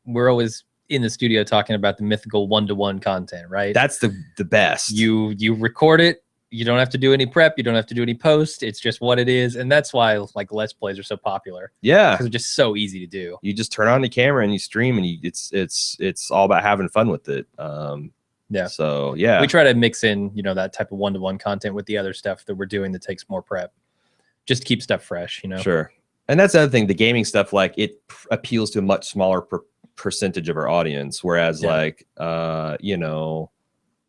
we're always in the studio talking about the mythical 1-to-1 content, right? That's the best. You record it. You don't have to do any prep. You don't have to do any post. It's just what it is. And that's why like Let's Plays are so popular. Yeah. Because they're just so easy to do. You just turn on the camera and you stream and it's all about having fun with it. Yeah. So yeah. We try to mix in, that type of 1-to-1 content with the other stuff that we're doing that takes more prep. Just to keep stuff fresh, Sure. And that's the other thing, the gaming stuff, like it appeals to a much smaller percentage of our audience. Whereas like,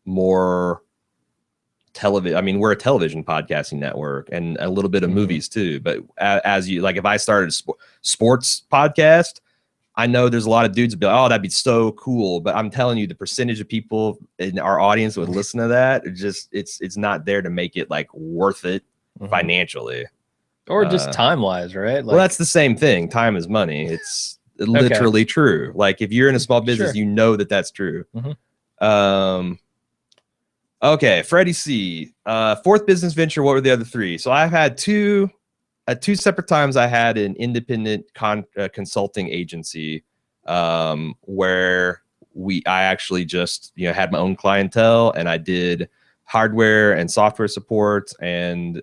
more television. I mean, we're a television podcasting network and a little bit of movies too. But as you like, if I started a sports podcast, I know there's a lot of dudes that be like, oh, that'd be so cool. But I'm telling you, the percentage of people in our audience that would listen to that, it's not there to make it like worth it financially. Or just time-wise, right? Like, well, that's the same thing. Time is money. It's literally true. Like if you're in a small business, you know that's true. Okay, Freddie C. Fourth business venture. What were the other three? So I've had two separate times. I had an independent consulting agency where I actually just had my own clientele and I did hardware and software support and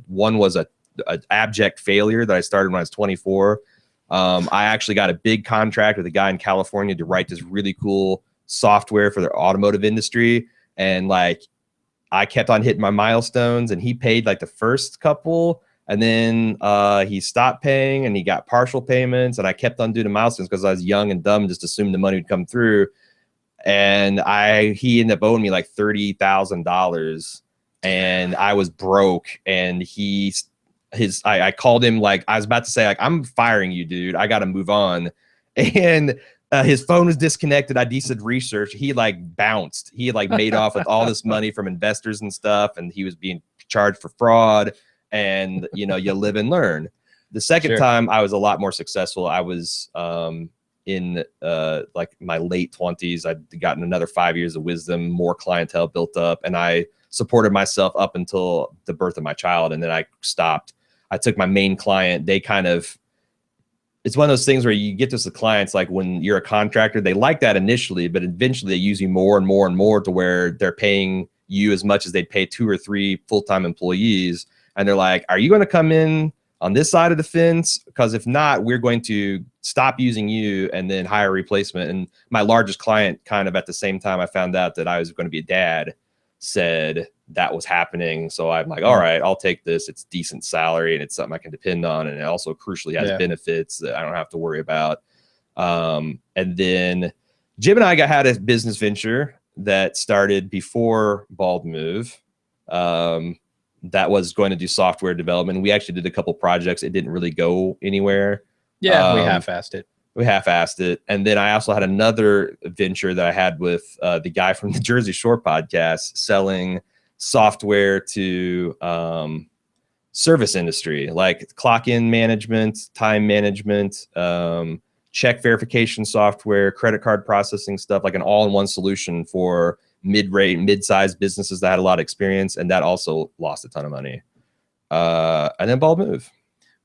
one was an abject failure that I started when I was 24. I actually got a big contract with a guy in California to write this really cool software for the automotive industry. And like, I kept on hitting my milestones and he paid like the first couple and then he stopped paying and he got partial payments and I kept on doing the milestones because I was young and dumb, just assumed the money would come through. And he ended up owing me like $30,000 and I was broke. And I called him, like, I was about to say, like, I'm firing you, dude. I got to move on. And his phone was disconnected. I did research. He like bounced. He had like made off with all this money from investors and stuff. And he was being charged for fraud. And, you live and learn. The second time I was a lot more successful. I was in like my late 20s. I'd gotten another 5 years of wisdom, more clientele built up. And I supported myself up until the birth of my child. And then I stopped. I took my main client. It's one of those things where you get this with clients, like when you're a contractor, they like that initially, but eventually they use you more and more and more to where they're paying you as much as they'd pay 2 or 3 full-time employees. And they're like, are you going to come in on this side of the fence? Because if not, we're going to stop using you and then hire a replacement. And my largest client, kind of at the same time I found out that I was going to be a dad, said that was happening. So I'm like, all right, I'll take this. It's decent salary and it's something I can depend on. And it also crucially has benefits that I don't have to worry about. And then Jim and I had a business venture that started before Bald Move. That was going to do software development. We actually did a couple projects. It didn't really go anywhere. Yeah, we half-assed it. We half-assed it. And then I also had another venture that I had with the guy from the Jersey Shore podcast selling software to service industry, like clock-in management, time management, check verification software, credit card processing stuff, like an all-in-one solution for mid-sized businesses that had a lot of experience, and that also lost a ton of money. And then Bald Move,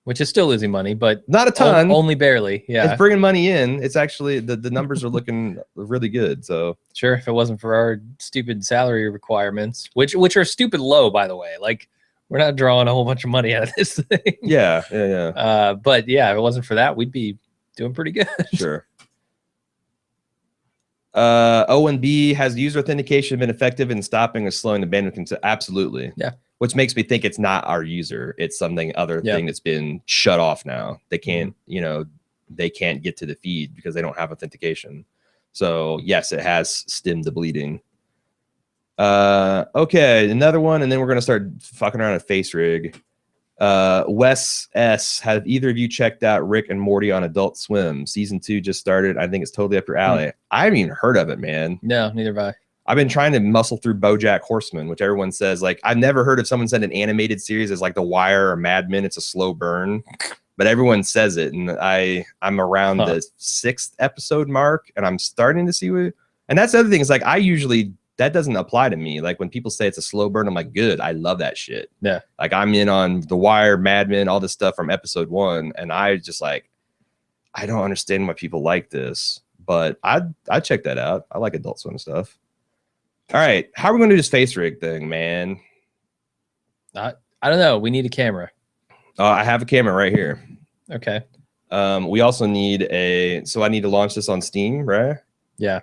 which is still losing money, but not a ton, only barely. Yeah, it's bringing money in. It's actually the numbers are looking really good. So sure, if it wasn't for our stupid salary requirements, which are stupid low, by the way, like we're not drawing a whole bunch of money out of this thing. Yeah. But yeah, if it wasn't for that, we'd be doing pretty good. Sure. O&B, has user authentication been effective in stopping or slowing the bandwidth? Absolutely. Yeah. Which makes me think it's not our user. It's something other thing that's been shut off now. They can't, they can't get to the feed because they don't have authentication. So yes, it has stemmed the bleeding. Okay, another one, and then we're gonna start fucking around at FaceRig. Wes S, have either of you checked out Rick and Morty on Adult Swim? Season 2 just started. I think it's totally up your alley. I haven't even heard of it, man. No, neither have I. I've been trying to muscle through BoJack Horseman, which everyone says, like, I've never heard of someone said an animated series is like The Wire or Mad Men. It's a slow burn, but everyone says it. And I'm around the 6th episode mark, and I'm starting to see what, and that's the other thing is like, that doesn't apply to me. Like when people say it's a slow burn, I'm like, good. I love that shit. Yeah. Like I'm in on The Wire, Mad Men, all this stuff from episode 1. And I just like, I don't understand why people like this, but I'd check that out. I like Adult Swim stuff. All right. How are we going to do this FaceRig thing, man? I don't know. We need a camera. I have a camera right here. Okay. We also need so I need to launch this on Steam, right? Yeah.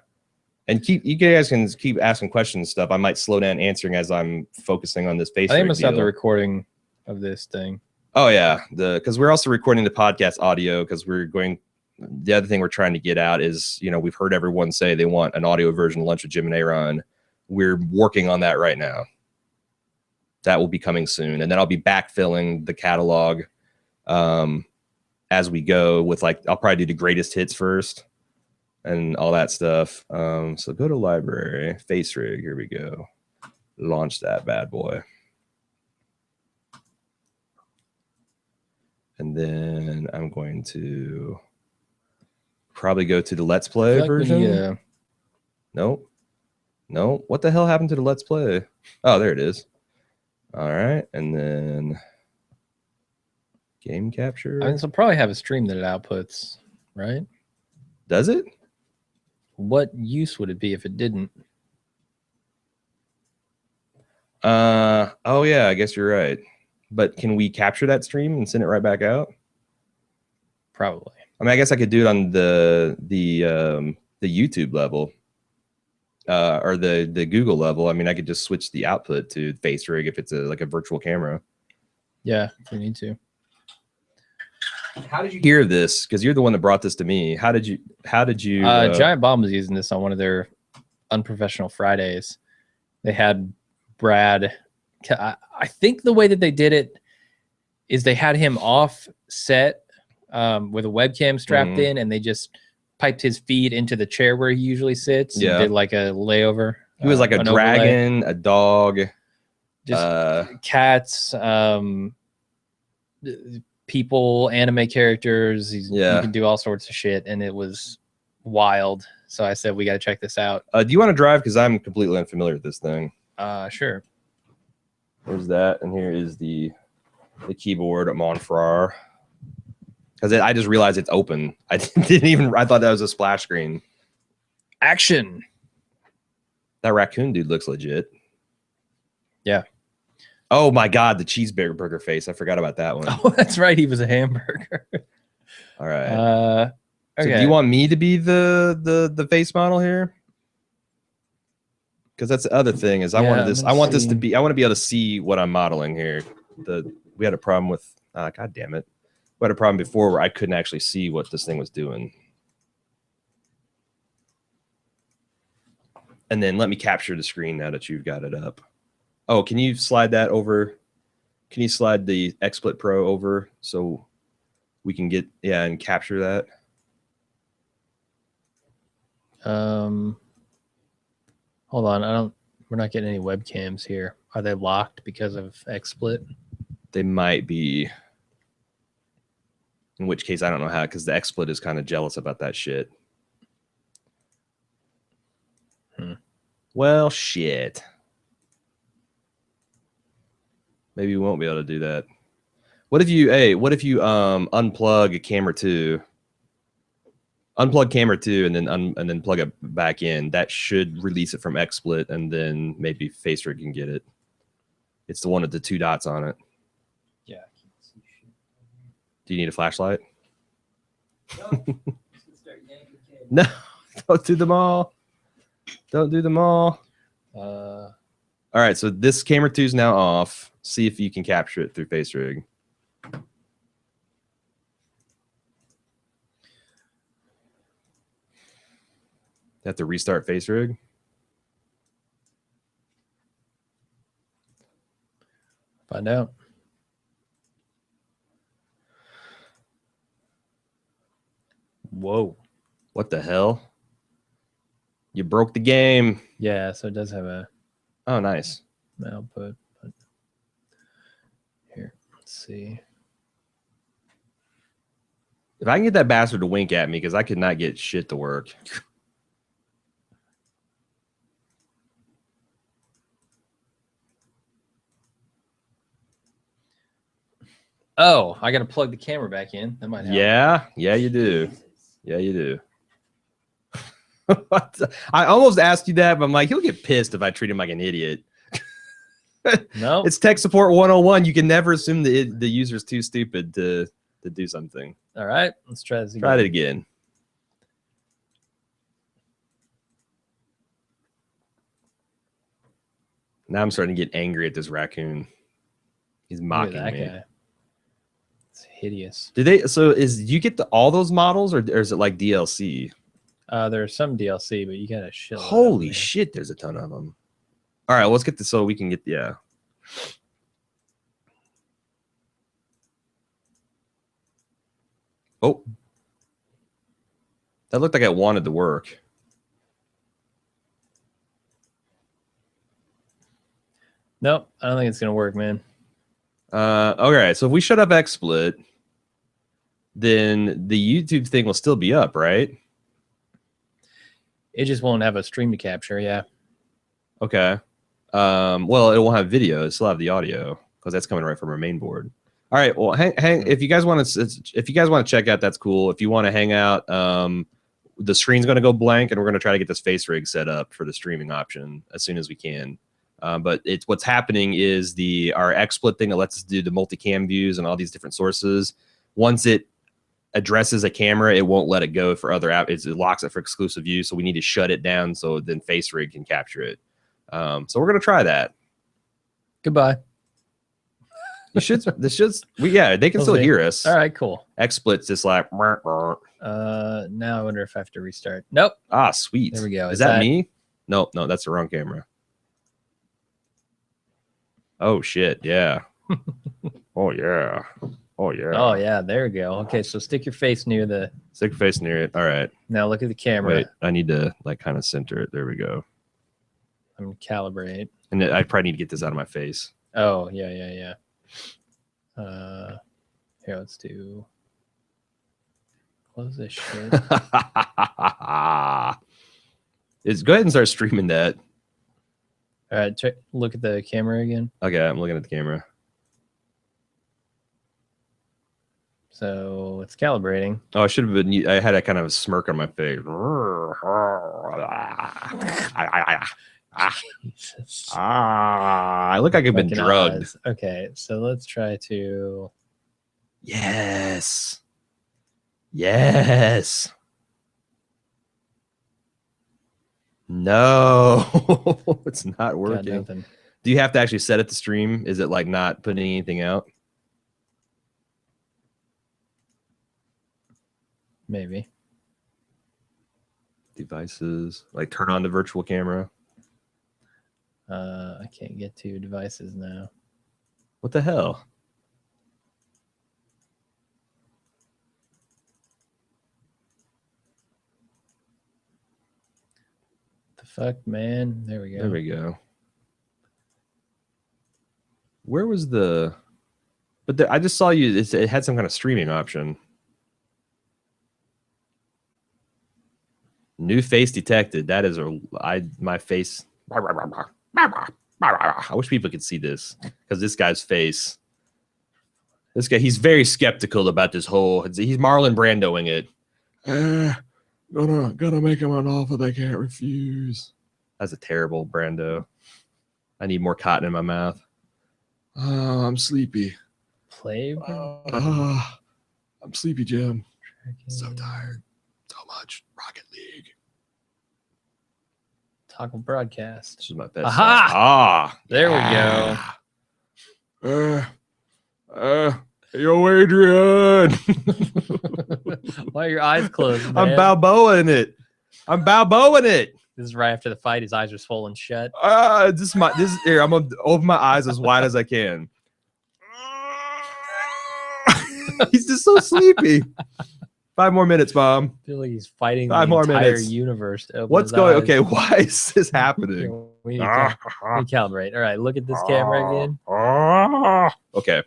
And you guys can keep asking questions and stuff. I might slow down answering as I'm focusing on this FaceRig. I think I'm gonna stop the recording of this thing. Oh yeah, because we're also recording the podcast audio because we're going. The other thing we're trying to get out is, we've heard everyone say they want an audio version of Lunch with Jim and Aaron. We're working on that right now. That will be coming soon, and then I'll be backfilling the catalog as we go with I'll probably do the greatest hits first. And all that stuff. So go to library, FaceRig. Here we go. Launch that bad boy. And then I'm going to probably go to the Let's Play version. Nope. No. What the hell happened to the Let's Play? Oh, there it is. All right. And then game capture. I mean, it'll probably have a stream that it outputs, right? Does it? What use would it be if it didn't? Oh yeah, I guess you're right. But can we capture that stream and send it right back out? Probably. I mean, I guess I could do it on the YouTube level, or the Google level. I mean, I could just switch the output to FaceRig if it's like a virtual camera. Yeah, if you need to. How did you hear this? Because you're the one that brought this to me. How did you? Giant Bomb was using this on one of their Unprofessional Fridays. They had Brad. I think the way that they did it is they had him off set with a webcam strapped in, and they just piped his feed into the chair where he usually sits. Yeah, and did like a layover. He was like a dragon, overlay. A dog, just cats. People, anime characters. You can do all sorts of shit, and it was wild. So I said we got to check this out. Do you want to drive? Because I'm completely unfamiliar with this thing. Sure. There's that, and here is the keyboard at Monfrar. Because I just realized it's open. I thought that was a splash screen. Action. That raccoon dude looks legit. Yeah. Oh my God, the cheeseburger face. I forgot about that one. Oh, that's right. He was a hamburger. All right. Okay. So do you want me to be the face model here? Because that's the other thing is I want to be able to see what I'm modeling here. We had a problem with God damn it. We had a problem before where I couldn't actually see what this thing was doing. And then let me capture the screen now that you've got it up. Oh, can you slide that over? Can you slide the XSplit Pro over so we can get and capture that? Hold on. We're not getting any webcams here. Are they locked because of XSplit? They might be. In which case, I don't know how, because the XSplit is kind of jealous about that shit. Well, shit. Maybe we won't be able to do that. What if you, unplug a camera 2? Unplug camera 2 and then plug it back in. That should release it from XSplit, and then maybe FaceRig can get it. It's the one with the 2 dots on it. Yeah, I can't see shit. Do you need a flashlight? No, don't do them all. Don't do them all. All right, so this camera 2 is now off. See if you can capture it through FaceRig. Have to restart FaceRig. Find out. Whoa. What the hell? You broke the game. Yeah, so it does have a nice output. But here, let's see. If I can get that bastard to wink at me, because I could not get shit to work. Oh, I got to plug the camera back in. That might help. Yeah, you do. Yeah, you do. I almost asked you that, but I'm like, he'll get pissed if I treat him like an idiot. No, it's tech support 101. You can never assume the user's too stupid to do something. All right, let's try this again. Try it again. Now I'm starting to get angry at this raccoon. He's mocking me. Guy. It's hideous. So you get all those models, or is it like DLC? There's some DLC, but you gotta shit. Holy shit, there's a ton of them. All right, let's get this so we can get Oh, that looked like it wanted to work. Nope, I don't think it's gonna work, man. Okay, so if we shut up XSplit, then the YouTube thing will still be up, right? It just won't have a stream to capture. Yeah. Okay. Well, it won't have video. It'll still have the audio because that's coming right from our main board. All right. Well, hang. If you guys want to check out, that's cool. If you want to hang out, the screen's going to go blank, and we're going to try to get this FaceRig set up for the streaming option as soon as we can. But what's happening is our XSplit thing that lets us do the multicam views and all these different sources. Once it addresses a camera, it won't let it go for other apps. It locks it for exclusive use. So we need to shut it down so then FaceRig can capture it. So we're gonna try that. Goodbye. They can still hear us. All right, cool. XSplit's just like now I wonder if I have to restart. Nope. Ah, sweet. There we go. Is that me? No, that's the wrong camera. Oh shit, yeah. Oh yeah. Oh yeah. Oh yeah, there we go. Okay, so stick your face near it. All right. Now look at the camera. Wait, I need to kind of center it. There we go. I'm gonna calibrate. And I probably need to get this out of my face. Oh yeah. Here, let's close this shit. Go ahead and start streaming that. All right, look at the camera again. Okay, I'm looking at the camera. So it's calibrating. Oh, I should have been. I had a kind of a smirk on my face. Jesus. I look like I've been Fucking drugged. eyes. Okay, so let's try to. Yes. Yes. No, it's not Got working. nothing. Do you have to actually set it to stream? Is it like not putting anything out? Maybe. Devices, like turn on the virtual camera. I can't get to devices now. What the hell? The fuck, man? There we go. There we go. Where was the? But I just saw you. It had some kind of streaming option. New face detected. That is my face. I wish people could see this because this guy's face. This guy, he's very skeptical about this whole. He's Marlon Brandoing it. Gonna make him an offer they can't refuse. That's a terrible Brando. I need more cotton in my mouth. I'm sleepy. Play. I'm sleepy, Jim. So Tracking. tired. So much. Rocket League. Toggle broadcast. This is my best. Aha! There we go. Yo, Adrian. Why are your eyes closed, man? I'm Balboaing it. This is right after the fight. His eyes are swollen shut. Here. I'm gonna open my eyes as wide as I can. He's just so sleepy. 5 more minutes, Mom. I feel like he's fighting 5 the more entire minutes. universe. To open What's his going? eyes. Okay, why is this happening? We need to recalibrate. All right, look at this camera again. Okay.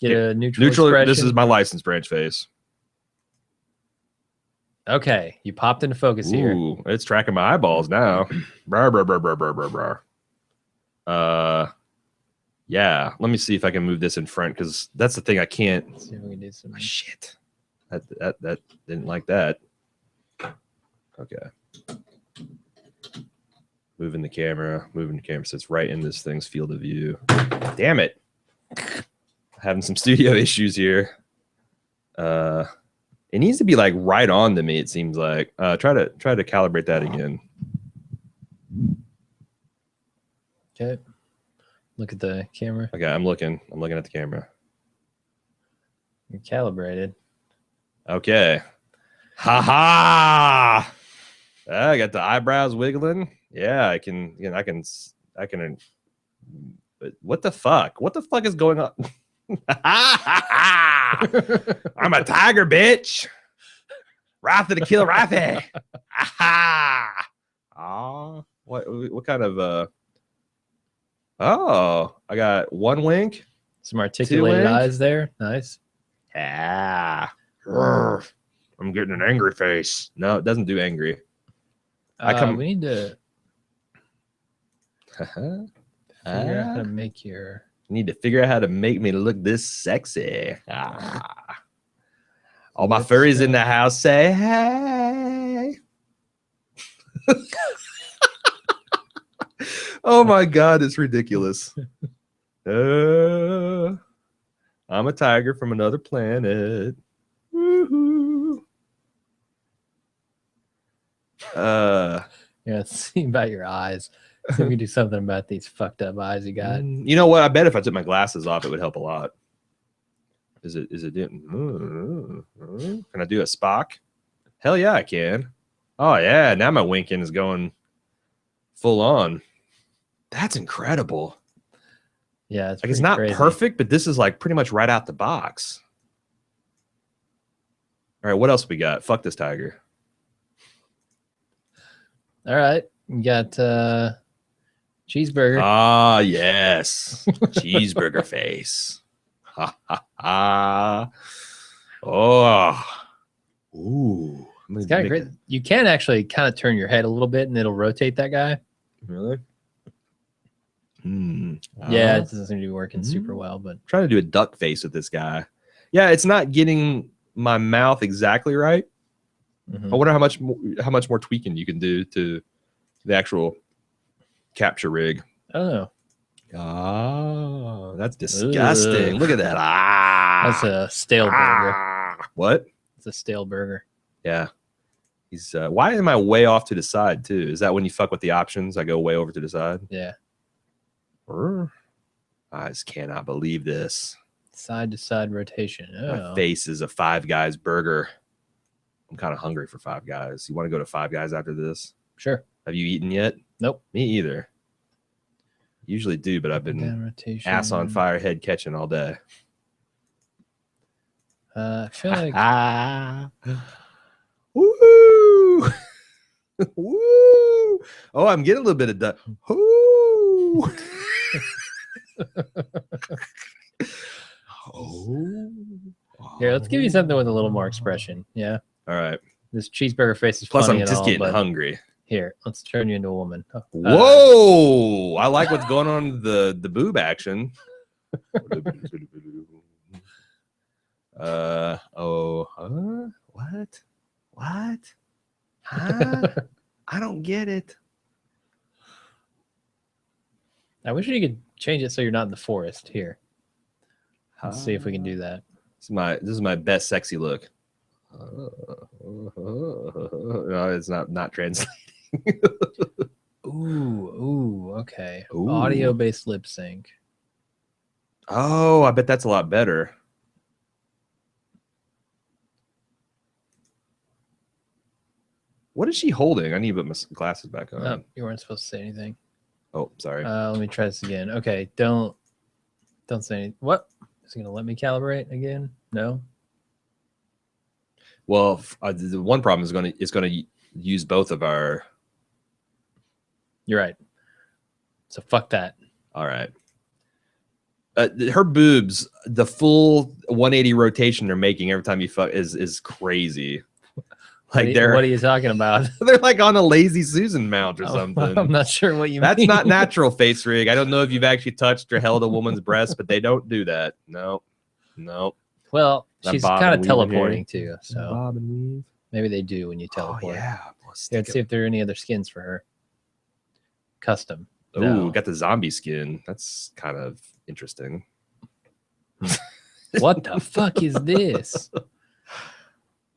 Get a neutral Neutral. expression. This is my license branch face. Okay, you popped into focus here. Ooh, it's tracking my eyeballs now. Brr, brr, brr, brr, brr, brr, brr. Yeah. Let me see if I can move this in front because that's the thing I can't. Let's see if we can do some. Oh, shit. That didn't like that. Okay. Moving the camera so it's right in this thing's field of view. Damn it. Having some studio issues here. It needs to be like right on to me, it seems like. Try to calibrate that again. Okay. Look at the camera. Okay, I'm looking at the camera. You're calibrated. Okay. Ha ha! I got the eyebrows wiggling. Yeah, I can. But what the fuck? What the fuck is going on? I'm a tiger, bitch. Wrath of the kill, Wrathy. What kind of Oh, I got 1 wink. Some articulated wink. eyes there. Nice. Ah. I'm getting an angry face. No, it doesn't do angry. We need to figure out how to make your. Need to figure out how to make me look this sexy. All my furries in the house say, hey. Oh my God, it's ridiculous. I'm a tiger from another planet. Woohoo. Yeah, let's see about your eyes. See if we can do something about these fucked up eyes you got. You know what? I bet if I took my glasses off, it would help a lot. Is it doing? Can I do a Spock? Hell yeah, I can. Oh yeah, now my winking is going full on. That's incredible. Yeah, it's not crazy. Perfect, but this is like pretty much right out the box. All right, what else we got? Fuck this tiger. All right, we got cheeseburger. Ah, yes, cheeseburger face. Ha ha ha. Oh, ooh. It's kind of great. You can actually kind of turn your head a little bit, and it'll rotate that guy. Really? Yeah, it doesn't seem to be working super well, but trying to do a duck face with this guy. Yeah, it's not getting my mouth exactly right. I wonder how much more tweaking you can do to the actual capture rig. Oh. Oh, that's disgusting. Look at that. That's a stale burger. What? It's a stale burger. Yeah. He's why am I way off to the side too? Is that when you fuck with the options? I go way over to the side. Yeah. I just cannot believe this. Side to side rotation. Oh. My face is a Five Guys burger. I'm kind of hungry for Five Guys. You want to go to Five Guys after this? Sure. Have you eaten yet? Nope. Me either. Usually do, but I've been ass on fire, head catching all day. I feel like woo! Woo! Oh, I'm getting a little bit of that. Woo! Oh. Here, let's give you something with a little more expression. Yeah. All right. This cheeseburger face is Plus, funny I'm just getting hungry. Here, let's turn you into a woman. Whoa! I like what's going on with the boob action. What? Huh? I don't get it. I wish you could change it so you're not in the forest. Here, let's see if we can do that. This is my best sexy look. No, it's not translating. Ooh, okay. Ooh. Audio-based lip sync. Oh, I bet that's a lot better. What is she holding? I need to put my glasses back on. Oh, you weren't supposed to say anything. Oh, sorry. Let me try this again. Okay, don't say anything. What? Is it gonna let me calibrate again? No. Well, the one problem is going to use both of our. You're right. So fuck that. All right. Her boobs, the full 180 rotation they're making every time you fuck is crazy. Like what are you talking about? They're like on a Lazy Susan mount or something. I'm not sure what you mean. That's not natural, FaceRig. I don't know if you've actually touched or held a woman's breast, but they don't do that. No. Well, she's kind of teleporting too, so bob and weave. Maybe they do when you teleport. Oh, yeah. Let's see if there are any other skins for her. Custom. Oh, No. got the zombie skin. That's kind of interesting. What the fuck is this?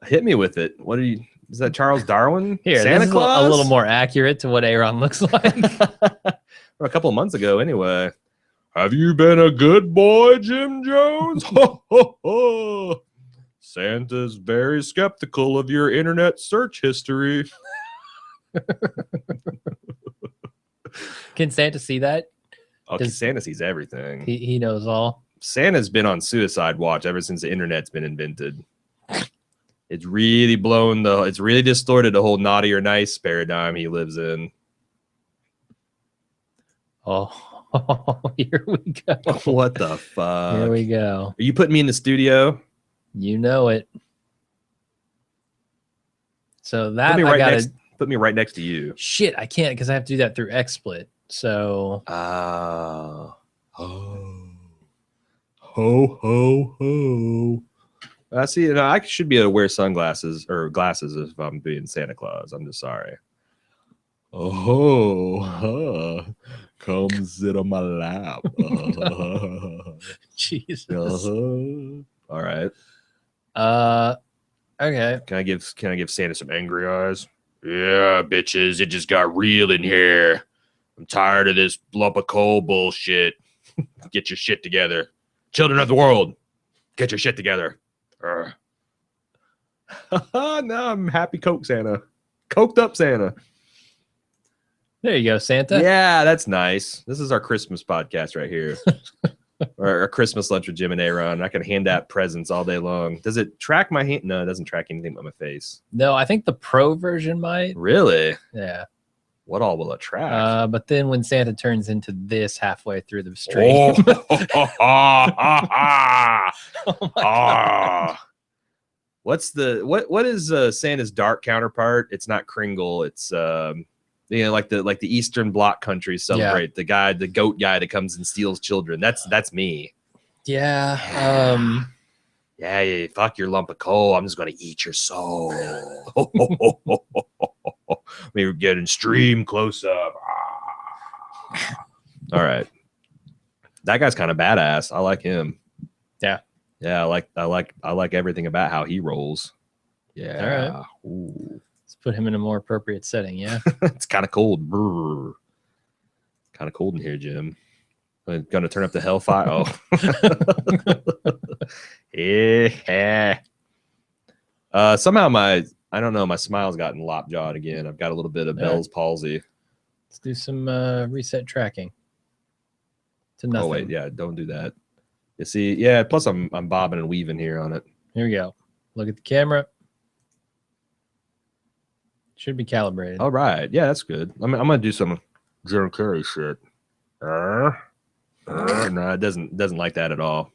Hit me with it. What are you? Is that Charles Darwin? Here, Santa this is Claus? a little more accurate to what Aaron looks like. Or a couple of months ago, anyway. Have you been a good boy, Jim Jones? Ho, ho, ho. Santa's very skeptical of your internet search history. Can Santa see that? Okay, Santa sees everything. He knows all. Santa's been on suicide watch ever since the internet's been invented. It's really it's really distorted the whole naughty or nice paradigm he lives in. Oh, here we go. What the fuck? Here we go. Are you putting me in the studio? You know it. So that put me right next to you. Shit, I can't because I have to do that through XSplit. So ho ho ho. I see. You know, I should be able to wear sunglasses or glasses if I'm being Santa Claus. I'm just sorry. Come sit on my lap. Jesus. All right. Okay. Can I give Santa some angry eyes? Yeah, bitches. It just got real in here. I'm tired of this lump of coal bullshit. Get your shit together. Children of the world, get your shit together. Now I'm happy Coke Santa. Coked up Santa. There you go, Santa. Yeah, that's nice. This is our Christmas podcast right here. Or our Christmas lunch with Jim and Aaron. I can hand out presents all day long. Does it track my hand? No, it doesn't track anything but my face. No, I think the pro version might. Really? Yeah. What all will it track? But then when Santa turns into this halfway through the stream. What is Santa's dark counterpart? It's not Kringle. It's like the Eastern Bloc countries celebrate the goat guy that comes and steals children. That's me. Yeah. Yeah, fuck your lump of coal. I'm just gonna eat your soul. Maybe getting stream close up. All right. That guy's kind of badass. I like him. Yeah. Yeah, I like everything about how he rolls. Yeah. All right. Ooh. Let's put him in a more appropriate setting, yeah. It's kind of cold. Kind of cold in here, Jim. I'm gonna turn up the hellfire. Oh. Yeah. Somehow my smile's gotten lockjawed again. I've got a little bit of Bell's palsy. Let's do some reset tracking to nothing. Oh wait, yeah, don't do that. You see, yeah. Plus, I'm bobbing and weaving here on it. Here we go. Look at the camera. Should be calibrated. All right, yeah, that's good. I'm gonna do some Jim Carrey shit. No, it doesn't like that at all.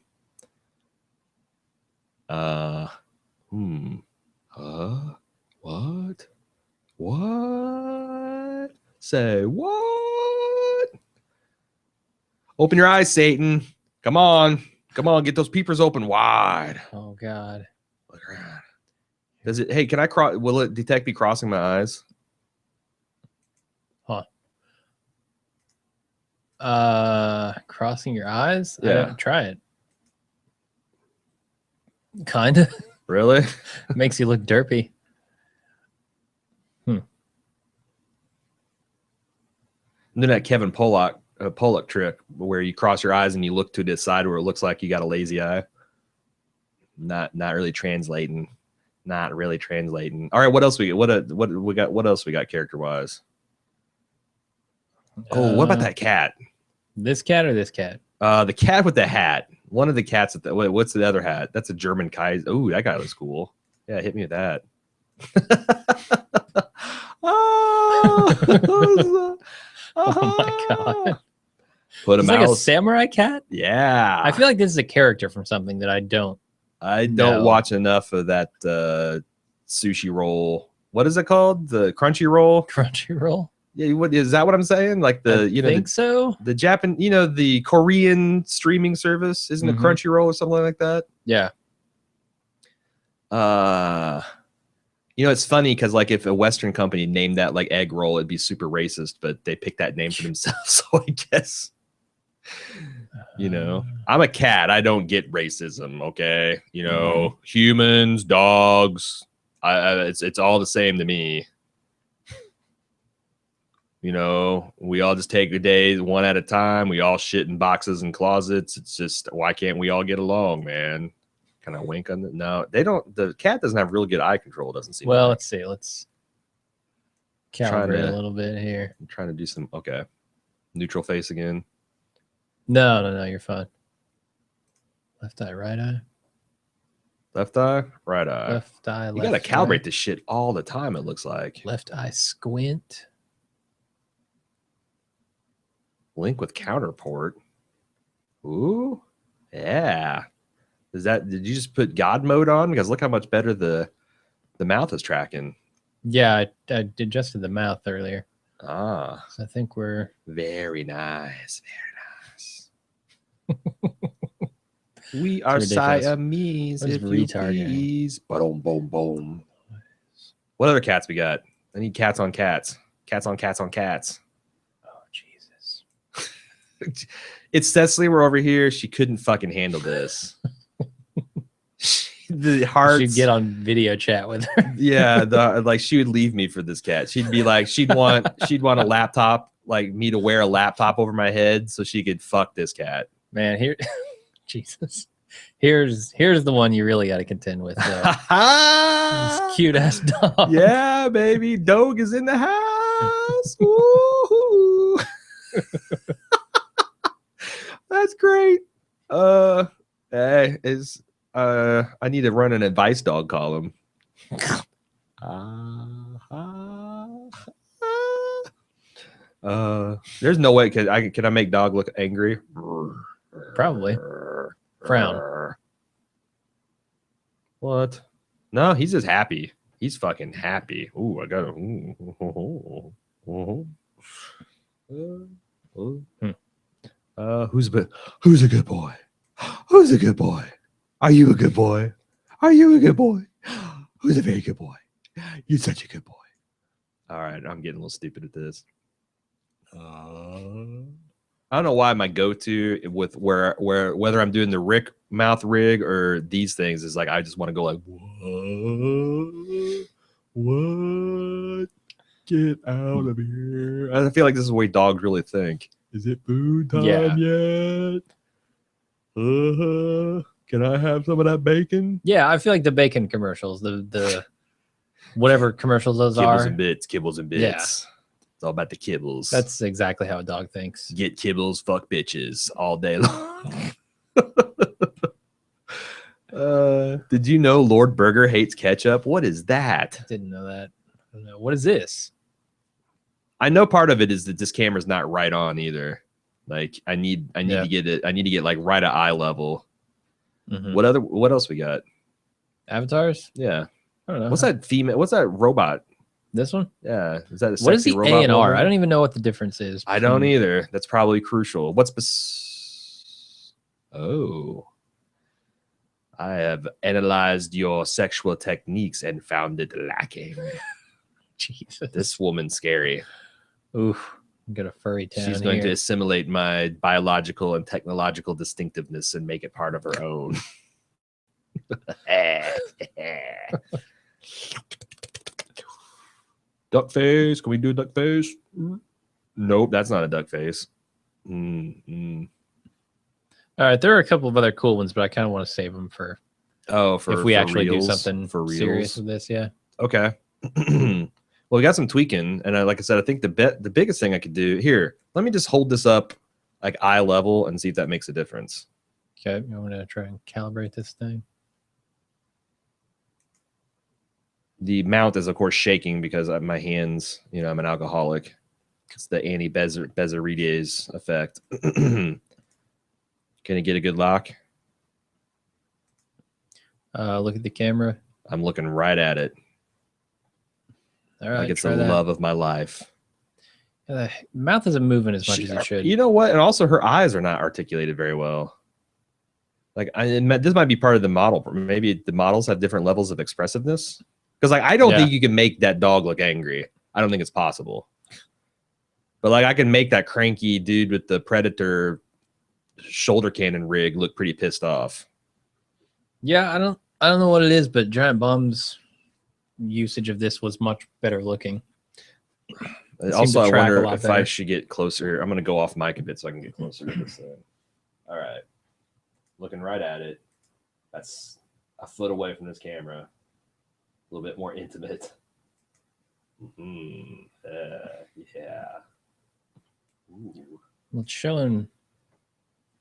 What? What? Say what? Open your eyes, Satan. Come on. Come on, get those peepers open wide. Oh God. Look around. Does it, hey, can I cross, will it detect me crossing my eyes? Crossing your eyes? Yeah. Try it. Kinda. Really? Makes you look derpy. And then that Kevin Pollock trick where you cross your eyes and you look to the side where it looks like you got a lazy eye. Not really translating. Not really translating. All right, what else we got? What else we got character wise? Oh, what about that cat? This cat or this cat? The cat with the hat. One of the cats at the what's the other hat? That's a German Kaiser. Oh, that guy was cool. Yeah, hit me with that. Oh my God. Put a It's mouse. like a samurai cat? Yeah. I feel like this is a character from something that I don't know. Watch enough of that sushi roll. What is it called? The crunchy roll? Crunchy roll? Yeah, what is that what I'm saying? Like the I think so. The Japan, the Korean streaming service, isn't it Crunchyroll or something like that? Yeah. It's funny because like if a Western company named that like egg roll, it'd be super racist, but they picked that name for themselves. So I guess I'm a cat. I don't get racism. Okay, humans, dogs, it's all the same to me. We all just take the days one at a time. We all shit in boxes and closets. It's just, why can't we all get along, man? Can I wink on it? No, they don't. The cat doesn't have really good eye control. Doesn't seem. Well, like. Let's see. Let's calibrate a little bit here. I'm trying to do some. Okay, neutral face again. No, you're fine. Left eye, right eye. Left eye, right eye. Left eye. You gotta calibrate this shit all the time. It looks like left eye squint. Link with counterport. Ooh, yeah. Did you just put God mode on? Because look how much better the mouth is tracking. Yeah, I adjusted the mouth earlier. So I think we're very nice. Very nice. We are Siamese. What is retarding? Boom, boom, boom. What other cats we got? I need cats on cats. Cats on cats on cats. Oh, Jesus. It's Cecily. We're over here. She couldn't fucking handle this. The hearts. She'd get on video chat with her. Yeah, like she would leave me for this cat. She'd be like, she'd want a laptop, like me to wear a laptop over my head so she could fuck this cat. Man, here, Jesus, here's the one you really got to contend with. This cute ass dog. Yeah, baby, dog is in the house. Woo-hoo. That's great. I need to run an advice dog column. There's no way can I make dog look angry? Probably. Frown. What? No, he's just happy. He's fucking happy. Ooh, I got who's a good boy? Who's a good boy? Are you a good boy? Are you a good boy? Who's a very good boy? You're such a good boy. All right, I'm getting a little stupid at this. I don't know why my go-to with where whether I'm doing the Rick mouth rig or these things is like I just want to go like what? Get out of here! I feel like this is the way dogs really think. Is it food time yet? Can I have some of that bacon? Yeah, I feel like the bacon commercials, the whatever commercials those Kibbles are. and bits, kibbles and bits. Yeah. It's all about the kibbles. That's exactly how a dog thinks. Get kibbles, fuck bitches all day long. Did you know Lord Burger hates ketchup? What is that? Didn't know that. I don't know. What is this? I know part of it is that this camera's not right on either. Like I need to get it. I need to get like right at eye level. Mm-hmm. What else we got? Avatars? Yeah. I don't know. What's that female? What's that robot? This one? Yeah. Is that a what is sexy the robot A and R? woman? I don't even know what the difference is. I don't either. That's probably crucial. Oh. I have analyzed your sexual techniques and found it lacking. Jesus. This woman's scary. Oof. Got a furry town. She's going to assimilate my biological and technological distinctiveness and make it part of her own. Duck face. Can we do duck face? Nope, that's not a duck face. All right, there are a couple of other cool ones, but I kind of want to save them for if we actually do something for reals. serious with this. Yeah. Okay. Well, we got some tweaking, and like I said, I think the biggest thing I could do here. Let me just hold this up like eye level and see if that makes a difference. Okay, I'm gonna try and calibrate this thing. The mount is, of course, shaking because my hands. You know, I'm an alcoholic. It's the anti-Bezzerides effect. Can you get a good lock? Look at the camera. I'm looking right at it. All right, like it's the love of my life. The mouth isn't moving as much as it should. You know what? And also, her eyes are not articulated very well. Like, this might be part of the model. Maybe the models have different levels of expressiveness. Because, like, I don't think you can make that dog look angry. I don't think it's possible. But, like, I can make that cranky dude with the Predator shoulder cannon rig look pretty pissed off. Yeah, I don't know what it is, but Giant Bomb's usage of this was much better looking. Also, I wonder if I should get closer. I'm going to go off mic a bit so I can get closer to this thing. All right. Looking right at it. That's a foot away from this camera. A little bit more intimate. Yeah. Ooh. Well, it's showing.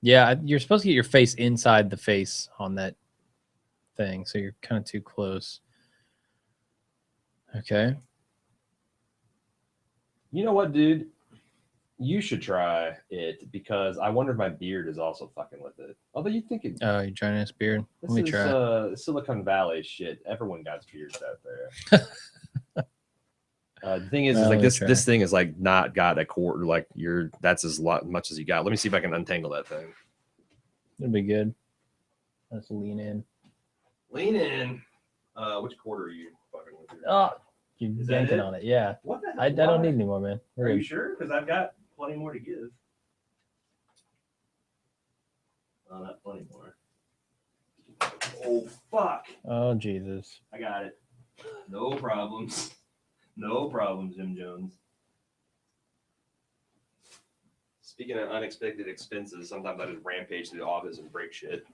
Yeah, you're supposed to get your face inside the face on that thing, so you're kind of too close. Okay. You know what, dude? You should try it because I wonder if my beard is also fucking with it. Although you think it. Oh, your giant ass beard. Let me try. Silicon Valley shit. Everyone got beards out there. The thing is like this thing is like not got a quarter. Like that's as much as you got. Let me see if I can untangle that thing. It'll be good. Let's lean in. Lean in. Which quarter are you fucking with? Oh, you're yanking on it. Yeah. What the hell? I don't need any more, man. Are you sure? Because I've got plenty more to give. Oh, not plenty more. Oh, fuck. Oh, Jesus. I got it. No problems. No problems, Jim Jones. Speaking of unexpected expenses, sometimes I just rampage to the office and break shit.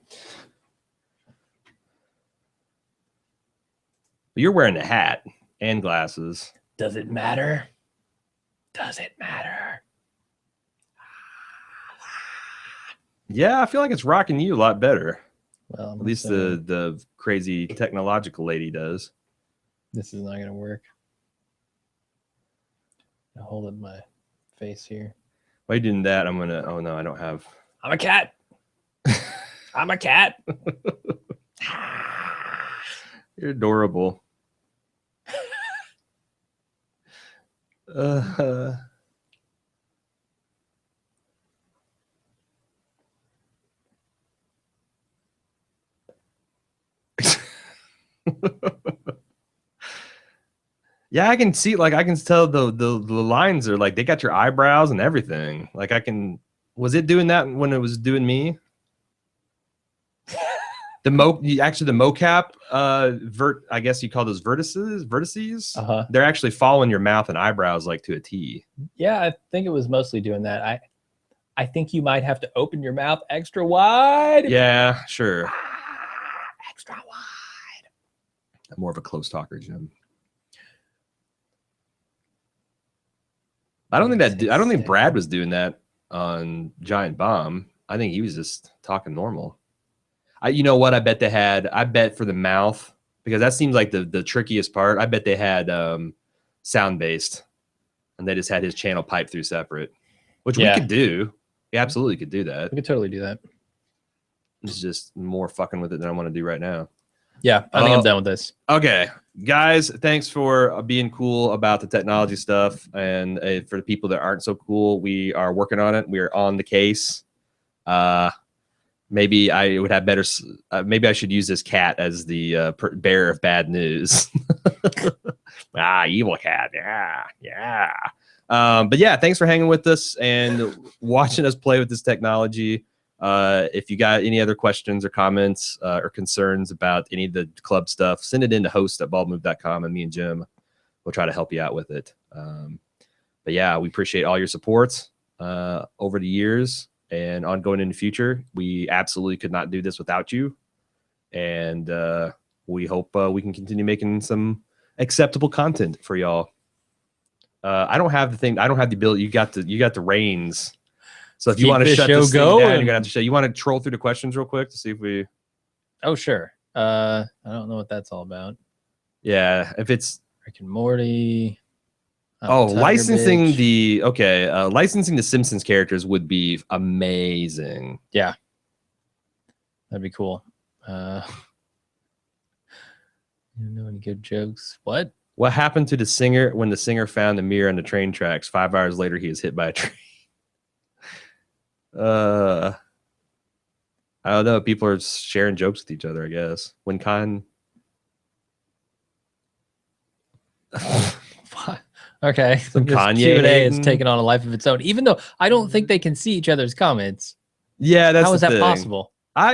But you're wearing a hat and glasses. Does it matter? Does it matter? Yeah, I feel like it's rocking you a lot better. Well, at least the crazy technological lady does. This is not going to work. I'll hold up my face here. Why are you doing that? I'm gonna. Oh no, I don't have. I'm a cat. I'm a cat. You're adorable. Yeah, I can see, like, I can tell the lines are like, they got your eyebrows and everything. Like, I can, was it doing that when it was doing me? The mocap, I guess you call those vertices. They're actually following your mouth and eyebrows like to a T. Yeah, I think it was mostly doing that. I think you might have to open your mouth extra wide. Yeah, sure. Extra wide. I'm more of a close talker, Jim. I don't think Brad was doing that on Giant Bomb. I think he was just talking normal. You know what? I bet for the mouth, because that seems like the trickiest part. I bet they had sound based, and they just had his channel piped through separate, which we could do. We absolutely could do that. We could totally do that. It's just more fucking with it than I want to do right now. Yeah, I think I'm done with this. Okay, guys, thanks for being cool about the technology stuff, and for the people that aren't so cool, we are working on it. We are on the case. Maybe I would have better. Maybe I should use this cat as the bearer of bad news. Evil cat. Yeah. But yeah, thanks for hanging with us and watching us play with this technology. If you got any other questions or comments or concerns about any of the club stuff, send it in to host@baldmove.com, and me and Jim will try to help you out with it. But yeah, we appreciate all your support over the years and ongoing in the future. We absolutely could not do this without you. And we hope we can continue making some acceptable content for y'all. I don't have the ability. You got the reins. So if you want to shut this thing down, you're gonna have to show. You want to troll through the questions real quick to see if we. Oh sure. I don't know what that's all about. Yeah, if it's Rick and Morty. Licensing licensing the Simpsons characters would be amazing. Yeah, that'd be cool. You know any good jokes? What happened to the singer when the singer found the mirror on the train tracks? 5 hours later, he is hit by a train. I don't know. People are sharing jokes with each other, I guess. When Okay. Some Kanye Q&A is taking on a life of its own, even though I don't think they can see each other's comments. Yeah, that's how is that possible?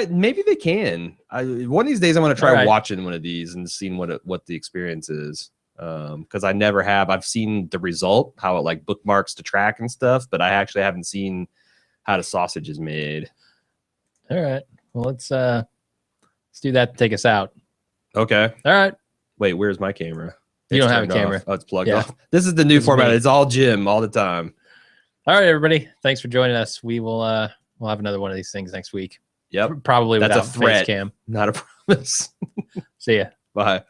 Maybe they can. One of these days, I'm going to try watching one of these and seeing what the experience is. Because I never have. I've seen the result, how it like bookmarks the track and stuff, but I actually haven't seen how the sausage is made. All right. Well, let's do that to take us out. Okay. All right. Wait, where's my camera? You don't have a camera. Oh, it's plugged off. This is the new format. It's all Jim all the time. All right, everybody. Thanks for joining us. We will we'll have another one of these things next week. Yep. Probably That's without a threat. face cam. Not a promise. See ya. Bye.